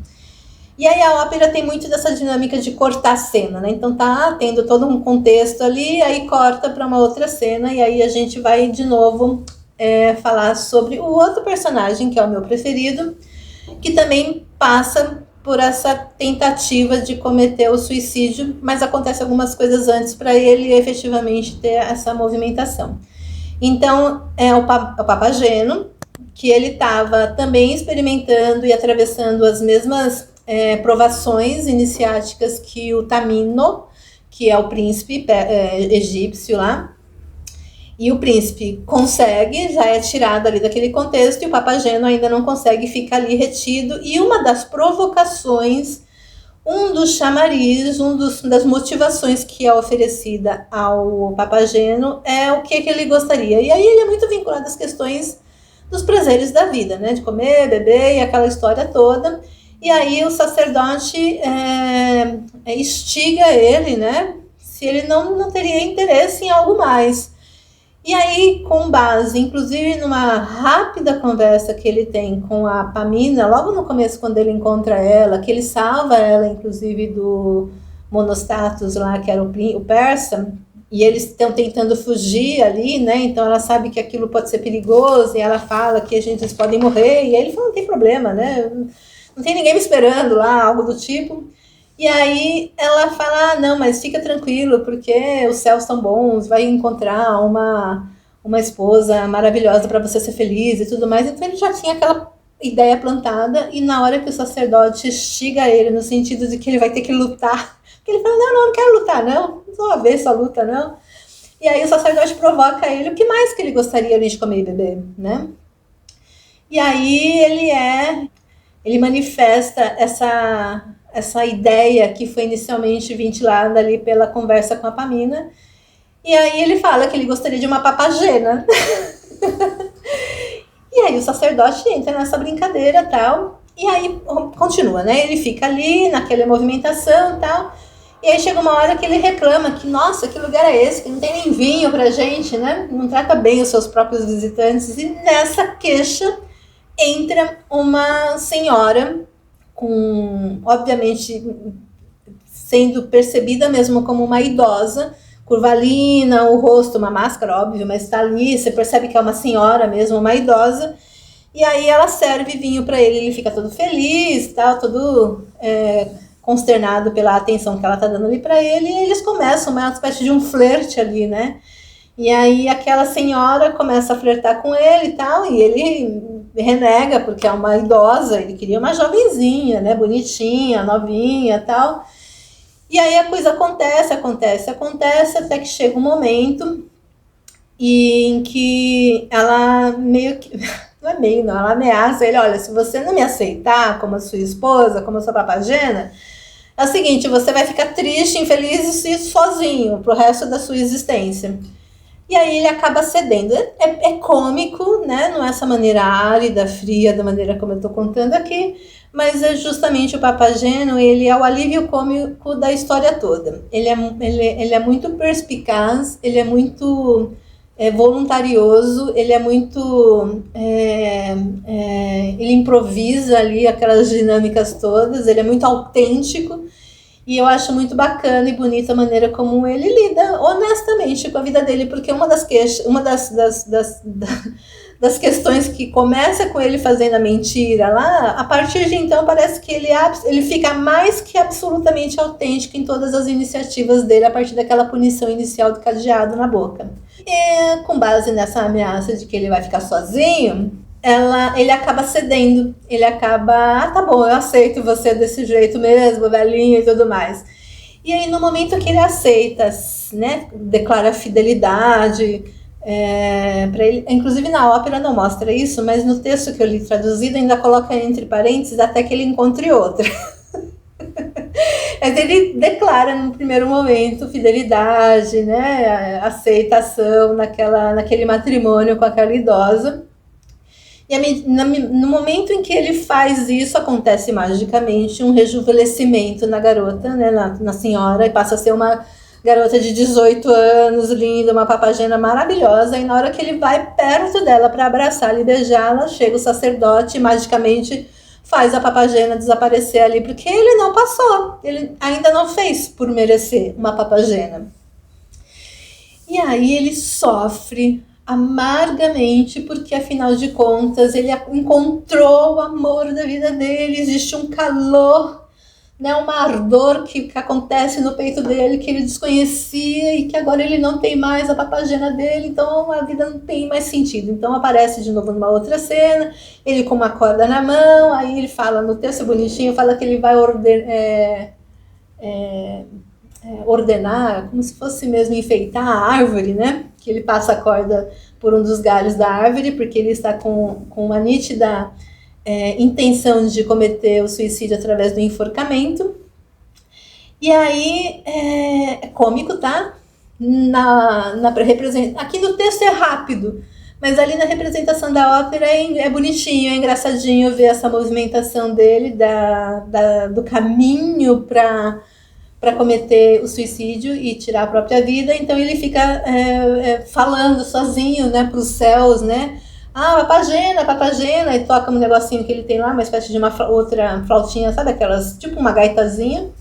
E aí a ópera tem muito dessa dinâmica de cortar a cena, né? Então tá tendo todo um contexto ali, aí corta para uma outra cena, e aí a gente vai de novo falar sobre o outro personagem, que é o meu preferido, que também passa por essa tentativa de cometer o suicídio, mas acontece algumas coisas antes para ele efetivamente ter essa movimentação. Então, é o Papageno, que ele estava também experimentando e atravessando as mesmas provações iniciáticas que o Tamino, que é o príncipe egípcio lá. E o príncipe consegue, já é tirado ali daquele contexto, e o Papageno ainda não consegue, ficar ali retido. E uma das provocações, um dos chamariz, das motivações que é oferecida ao Papageno é o que ele gostaria. E aí ele é muito vinculado às questões dos prazeres da vida, né? De comer, beber e aquela história toda. E aí o sacerdote instiga ele, né? Se ele não teria interesse em algo mais. E aí, com base, inclusive, numa rápida conversa que ele tem com a Pamina, logo no começo, quando ele encontra ela, que ele salva ela, inclusive, do Monostatos lá, que era o persa, e eles estão tentando fugir ali, né? Então ela sabe que aquilo pode ser perigoso, e ela fala que a gente eles podem morrer, e aí ele fala, não tem problema, né? Não tem ninguém me esperando lá, algo do tipo. E aí ela fala, ah, não, mas fica tranquilo, porque os céus são bons, vai encontrar uma esposa maravilhosa para você ser feliz e tudo mais. Então ele já tinha aquela ideia plantada, e na hora que o sacerdote instiga ele, no sentido de que ele vai ter que lutar, porque ele fala, não quero lutar, não vou haver essa luta, não. E aí o sacerdote provoca ele, o que mais que ele gostaria além de comer e beber, né? E aí ele manifesta essa ideia que foi inicialmente ventilada ali pela conversa com a Pamina. E aí ele fala que ele gostaria de uma papagena. E aí o sacerdote entra nessa brincadeira e tal. E aí continua, né? Ele fica ali naquela movimentação e tal. E aí chega uma hora que ele reclama que, nossa, que lugar é esse? Que não tem nem vinho pra gente, né? Não trata bem os seus próprios visitantes. E nessa queixa entra uma senhora com, obviamente, sendo percebida mesmo como uma idosa, curvalina, o rosto, uma máscara, óbvio, mas está ali, você percebe que é uma senhora mesmo, uma idosa, e aí ela serve vinho para ele fica todo feliz, tal, todo consternado pela atenção que ela está dando ali para ele, e eles começam uma espécie de um flerte ali, né? E aí aquela senhora começa a flertar com ele e tal, e ele renega, porque é uma idosa, ele queria uma jovenzinha, né, bonitinha, novinha e tal. E aí a coisa acontece, até que chega um momento em que ela meio que, não é meio não, ela ameaça ele, olha, se você não me aceitar como a sua esposa, como a sua papagena, é o seguinte, você vai ficar triste, infeliz e sozinho pro resto da sua existência. E aí ele acaba cedendo. É cômico, né? Não é essa maneira árida, fria, da maneira como eu estou contando aqui, mas é justamente o Papageno, ele é o alívio cômico da história toda. Ele é muito perspicaz, ele é muito voluntarioso, ele é muito... ele improvisa ali aquelas dinâmicas todas, ele é muito autêntico. E eu acho muito bacana e bonita a maneira como ele lida honestamente com a vida dele, porque uma das questões que começa com ele fazendo a mentira lá, a partir de então parece que ele fica mais que absolutamente autêntico em todas as iniciativas dele, a partir daquela punição inicial do cadeado na boca. E com base nessa ameaça de que ele vai ficar sozinho, ele acaba cedendo, ele acaba, tá bom, eu aceito você desse jeito mesmo, velhinho e tudo mais. E aí no momento que ele aceita, né, declara fidelidade para ele, inclusive na ópera não mostra isso, mas no texto que eu li traduzido ainda coloca entre parênteses até que ele encontre outra. Mas ele declara no primeiro momento fidelidade, né, aceitação naquele matrimônio com aquela idosa. E no momento em que ele faz isso, acontece magicamente um rejuvenescimento na garota, né, na senhora, e passa a ser uma garota de 18 anos, linda, uma papagena maravilhosa, e na hora que ele vai perto dela para abraçá-la e beijá-la, chega o sacerdote e magicamente faz a papagena desaparecer ali, porque ele não passou, ele ainda não fez por merecer uma papagena. E aí ele sofre amargamente, porque afinal de contas ele encontrou o amor da vida dele, existe um calor, né, um ardor que acontece no peito dele que ele desconhecia e que agora ele não tem mais a papagena dele, então a vida não tem mais sentido. Então aparece de novo numa outra cena, ele com uma corda na mão, aí ele fala no texto bonitinho, fala que ele vai ordenar, como se fosse mesmo enfeitar a árvore, né? Que ele passa a corda por um dos galhos da árvore, porque ele está com uma nítida intenção de cometer o suicídio através do enforcamento. E aí é cômico, tá? Aqui no texto é rápido, Mas ali na representação da ópera é bonitinho, é engraçadinho ver essa movimentação dele, do caminho para cometer o suicídio e tirar a própria vida. Então ele fica falando sozinho, né, para os céus, né? Ah, Papagena, e toca um negocinho que ele tem lá, uma espécie de uma outra flautinha, sabe aquelas, tipo uma gaitazinha.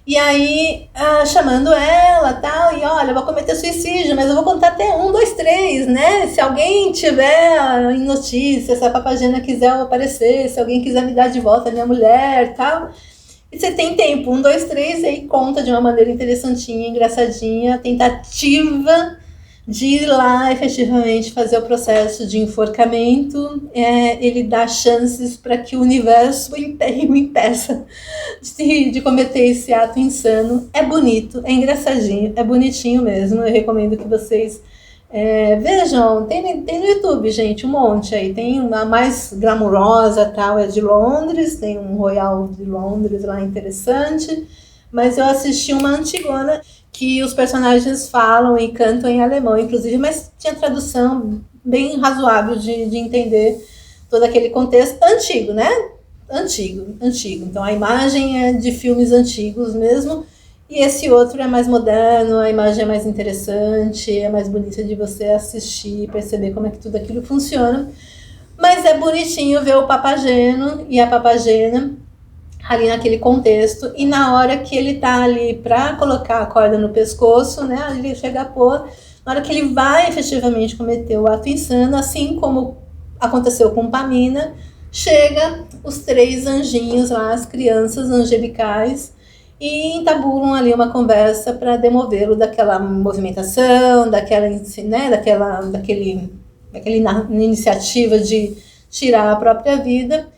E aí, chamando ela, tal, e olha, eu vou cometer suicídio, mas eu vou contar até 1, 2, 3, né? Se alguém tiver em notícia, se a Papagena quiser aparecer, se alguém quiser me dar de volta a minha mulher, tal. E você tem tempo, 1, 2, 3, e aí conta de uma maneira interessantinha, engraçadinha, a tentativa de ir lá efetivamente fazer o processo de enforcamento. Ele dá chances para que o universo o impeça de cometer esse ato insano. É bonito, é engraçadinho, é bonitinho mesmo. Eu recomendo que vocês vejam. Tem no YouTube, gente, um monte aí. Tem uma mais glamurosa, tal, é de Londres, tem um Royal de Londres lá interessante. Mas eu assisti uma antigona que os personagens falam e cantam em alemão, inclusive, mas tinha tradução bem razoável de entender todo aquele contexto antigo, né? Antigo. Então a imagem é de filmes antigos mesmo, e esse outro é mais moderno, a imagem é mais interessante, é mais bonita de você assistir, perceber como é que tudo aquilo funciona. Mas é bonitinho ver o Papageno e a Papagena ali naquele contexto, e na hora que ele tá ali para colocar a corda no pescoço, né, ele chega a pôr, na hora que ele vai efetivamente cometer o ato insano, assim como aconteceu com Pamina, chega os 3 anjinhos lá, as crianças angelicais, e entabulam ali uma conversa para demovê-lo daquela movimentação, daquela iniciativa de tirar a própria vida.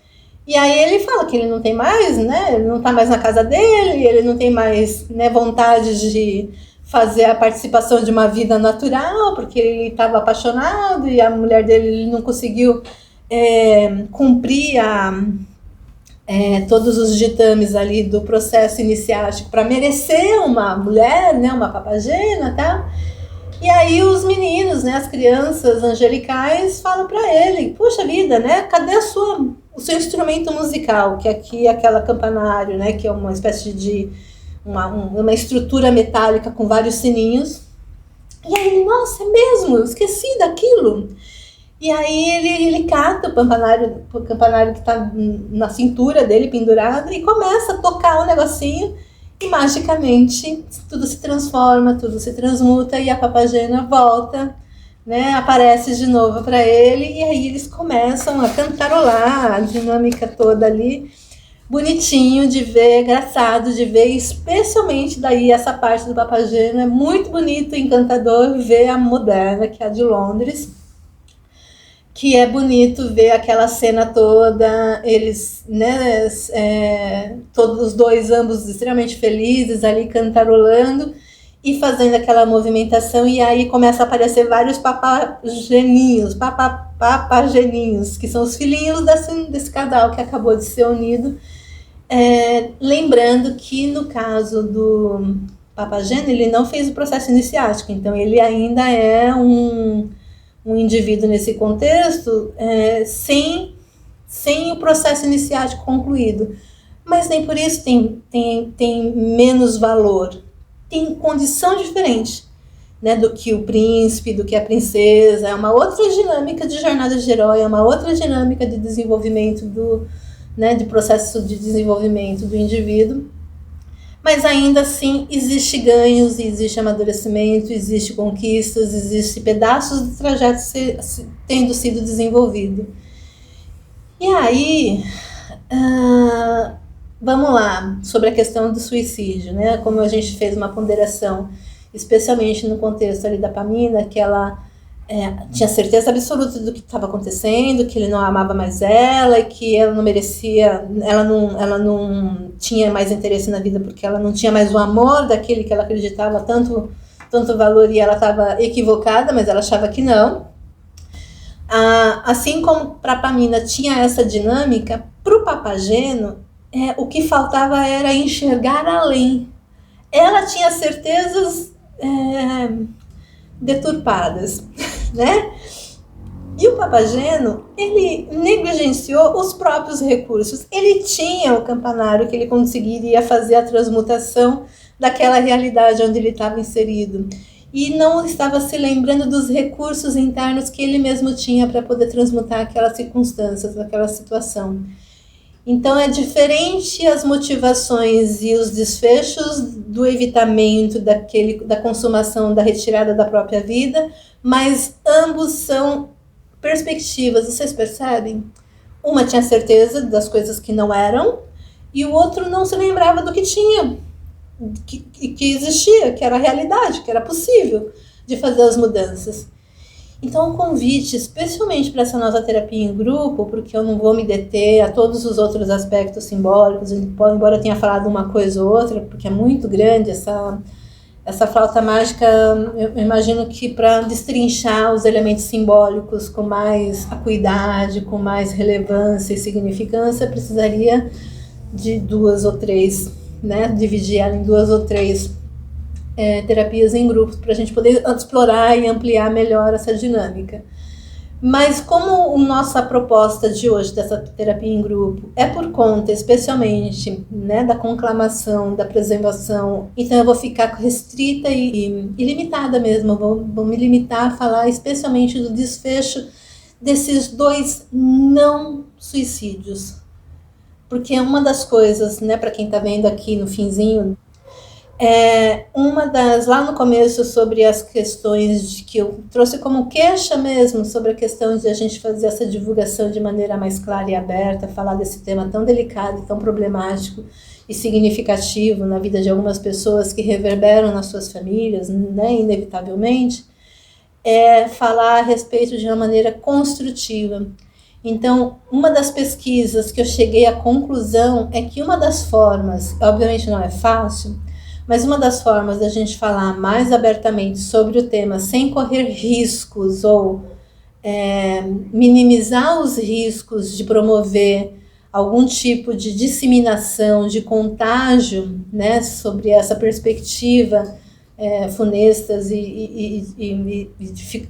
E aí ele fala que ele não tem mais, né? Ele não está mais na casa dele, ele não tem mais, né, vontade de fazer a participação de uma vida natural, porque ele estava apaixonado e a mulher dele ele não conseguiu cumprir todos os ditames ali do processo iniciático para merecer uma mulher, né, uma Papagena, tá? E aí os meninos, né, as crianças angelicais falam para ele: puxa vida, né, cadê o seu instrumento musical, que aqui é aquela campanário, né, que é uma espécie de uma estrutura metálica com vários sininhos. E aí ele: nossa, é mesmo, eu esqueci daquilo. E aí ele cata o campanário que está na cintura dele, pendurado, e começa a tocar o negocinho. E magicamente tudo se transforma, tudo se transmuta, e a Papagena volta, né, aparece de novo para ele, e aí eles começam a cantarolar a dinâmica toda ali. Bonitinho de ver, engraçado de ver, especialmente daí essa parte do Papagena. É muito bonito e encantador ver a moderna, que é a de Londres, que é bonito ver aquela cena toda, eles, né, todos os dois, ambos extremamente felizes ali cantarolando e fazendo aquela movimentação, e aí começa a aparecer vários papageninhos, que são os filhinhos desse casal que acabou de ser unido. Lembrando que no caso do Papageno, ele não fez o processo iniciático, então ele ainda é um indivíduo nesse contexto sem o processo iniciático concluído. Mas nem por isso tem menos valor. Tem condição diferente, né, do que o príncipe, do que a princesa. É uma outra dinâmica de jornada de herói, é uma outra dinâmica de desenvolvimento de processo de desenvolvimento do indivíduo. Mas ainda assim existe ganhos, existe amadurecimento, existe conquistas, existe pedaços do trajeto tendo sido desenvolvido. E aí, vamos lá, sobre a questão do suicídio, né? Como a gente fez uma ponderação, especialmente no contexto ali da Pamina, que ela tinha certeza absoluta do que estava acontecendo, que ele não amava mais ela, e que ela não merecia, ela não tinha mais interesse na vida porque ela não tinha mais o amor daquele que ela acreditava tanto valor, e ela estava equivocada, mas ela achava que não. Assim como para a Pamina tinha essa dinâmica, para o Papageno o que faltava era enxergar além. Ela tinha certezas deturpadas, né? E o Papageno, ele negligenciou os próprios recursos. Ele tinha o campanário que ele conseguiria fazer a transmutação daquela realidade onde ele estava inserido. E não estava se lembrando dos recursos internos que ele mesmo tinha para poder transmutar aquelas circunstâncias, aquela situação. Então é diferente as motivações e os desfechos do evitamento da consumação, da retirada da própria vida, mas ambos são perspectivas, vocês percebem? Uma tinha certeza das coisas que não eram e o outro não se lembrava do que tinha, que existia, que era a realidade, que era possível de fazer as mudanças. Então, um convite, especialmente para essa nossa terapia em grupo, porque eu não vou me deter a todos os outros aspectos simbólicos, embora eu tenha falado uma coisa ou outra, porque é muito grande essa flauta mágica. Eu imagino que para destrinchar os elementos simbólicos com mais acuidade, com mais relevância e significância, precisaria de 2 ou 3, né? Dividir ela em 2 ou 3 terapias em grupos para a gente poder explorar e ampliar melhor essa dinâmica. Mas como a nossa proposta de hoje dessa terapia em grupo é por conta especialmente, né, da conclamação, da preservação, então eu vou ficar restrita e limitada mesmo, vou me limitar a falar especialmente do desfecho desses 2 não suicídios. Porque uma das coisas, né, para quem está vendo aqui no finzinho, lá no começo, sobre as questões de que eu trouxe como queixa mesmo, sobre a questão de a gente fazer essa divulgação de maneira mais clara e aberta, falar desse tema tão delicado e tão problemático e significativo na vida de algumas pessoas que reverberam nas suas famílias, né, inevitavelmente, falar a respeito de uma maneira construtiva. Então, uma das pesquisas que eu cheguei à conclusão é que uma das formas, obviamente não é fácil, mas uma das formas da gente falar mais abertamente sobre o tema sem correr riscos ou minimizar os riscos de promover algum tipo de disseminação, de contágio, né, sobre essa perspectiva funestas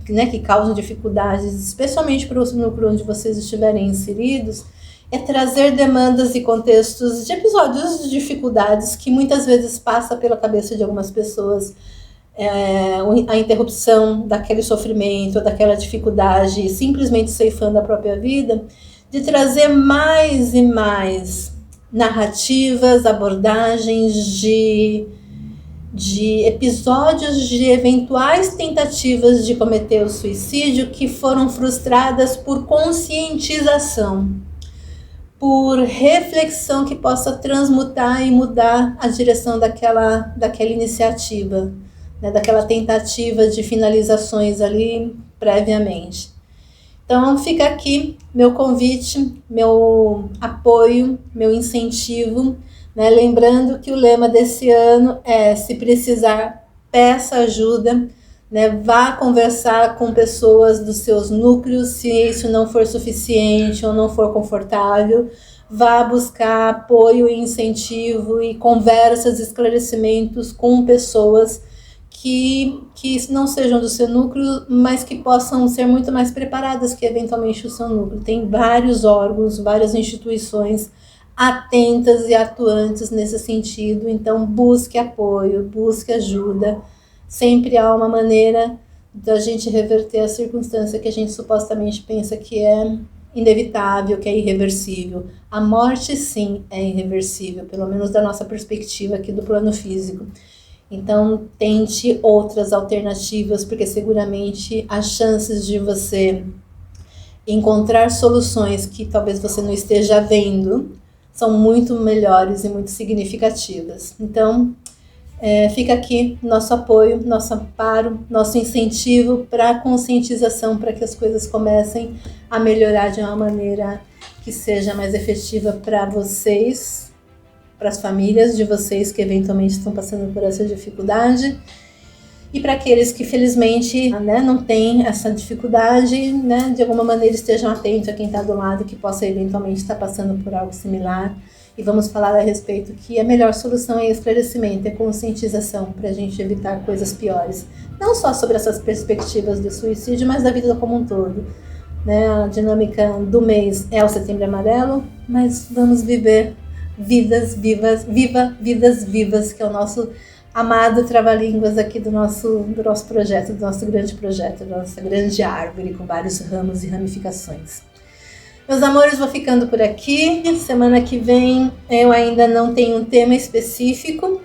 né, que causam dificuldades, especialmente para o núcleo onde vocês estiverem inseridos, é trazer demandas e contextos de episódios de dificuldades que muitas vezes passa pela cabeça de algumas pessoas, a interrupção daquele sofrimento, daquela dificuldade, simplesmente ceifando a própria vida, de trazer mais e mais narrativas, abordagens de episódios de eventuais tentativas de cometer o suicídio que foram frustradas por conscientização, por reflexão que possa transmutar e mudar a direção daquela iniciativa, né, daquela tentativa de finalizações ali previamente. Então fica aqui meu convite, meu apoio, meu incentivo, né, lembrando que o lema desse ano é: se precisar, peça ajuda, né, vá conversar com pessoas dos seus núcleos, se isso não for suficiente ou não for confortável, vá buscar apoio e incentivo e conversas, esclarecimentos com pessoas que não sejam do seu núcleo, mas que possam ser muito mais preparadas que eventualmente o seu núcleo. Tem vários órgãos, várias instituições atentas e atuantes nesse sentido, então busque apoio, busque ajuda. Sempre há uma maneira da gente reverter a circunstância que a gente supostamente pensa que é inevitável, que é irreversível. A morte, sim, é irreversível, pelo menos da nossa perspectiva aqui do plano físico. Então, tente outras alternativas, porque seguramente as chances de você encontrar soluções que talvez você não esteja vendo são muito melhores e muito significativas. Então, fica aqui nosso apoio, nosso amparo, nosso incentivo para a conscientização, para que as coisas comecem a melhorar de uma maneira que seja mais efetiva para vocês, para as famílias de vocês que eventualmente estão passando por essa dificuldade, E para aqueles que felizmente, né, não têm essa dificuldade, né, de alguma maneira estejam atentos a quem está do lado, que possa eventualmente estar passando por algo similar. E vamos falar a respeito que a melhor solução é esclarecimento, é conscientização, para a gente evitar coisas piores. Não só sobre essas perspectivas do suicídio, mas da vida como um todo. Né? A dinâmica do mês é o Setembro Amarelo, mas vamos viver vidas vivas, vidas vivas, que é o nosso amado trava-línguas aqui do nosso projeto, do nosso grande projeto, da nossa grande árvore com vários ramos e ramificações. Meus amores, vou ficando por aqui. Semana que vem eu ainda não tenho um tema específico,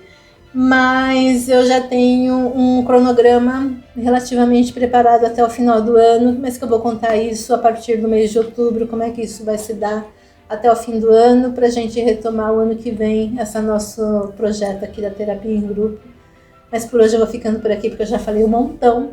mas eu já tenho um cronograma relativamente preparado até o final do ano, mas que eu vou contar isso a partir do mês de outubro, como é que isso vai se dar até o fim do ano, para a gente retomar o ano que vem esse nosso projeto aqui da terapia em grupo. Mas por hoje eu vou ficando por aqui, porque eu já falei um montão.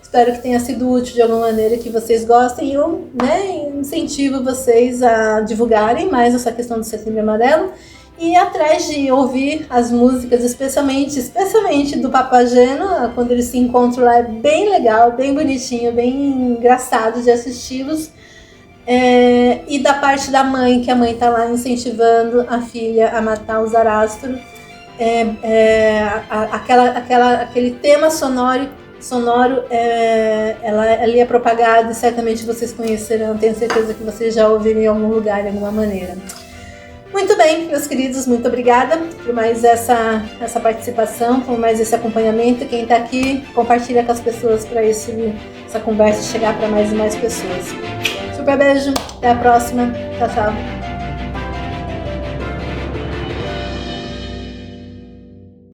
Espero que tenha sido útil de alguma maneira, que vocês gostem. Eu, né, incentivo vocês a divulgarem mais essa questão do Setembro Amarelo e ir atrás de ouvir as músicas, especialmente do Papageno, quando eles se encontram lá. É bem legal, bem bonitinho, bem engraçado de assisti-los. E da parte da mãe, que a mãe está lá incentivando a filha a matar o Zarastro. Aquele tema sonoro ela é propagado e certamente vocês conhecerão, tenho certeza que vocês já ouviram em algum lugar, de alguma maneira. Muito bem, meus queridos, muito obrigada por mais essa participação, por mais esse acompanhamento. Quem está aqui, compartilha com as pessoas para essa conversa chegar para mais e mais pessoas. Super beijo, até a próxima, tchau, tchau.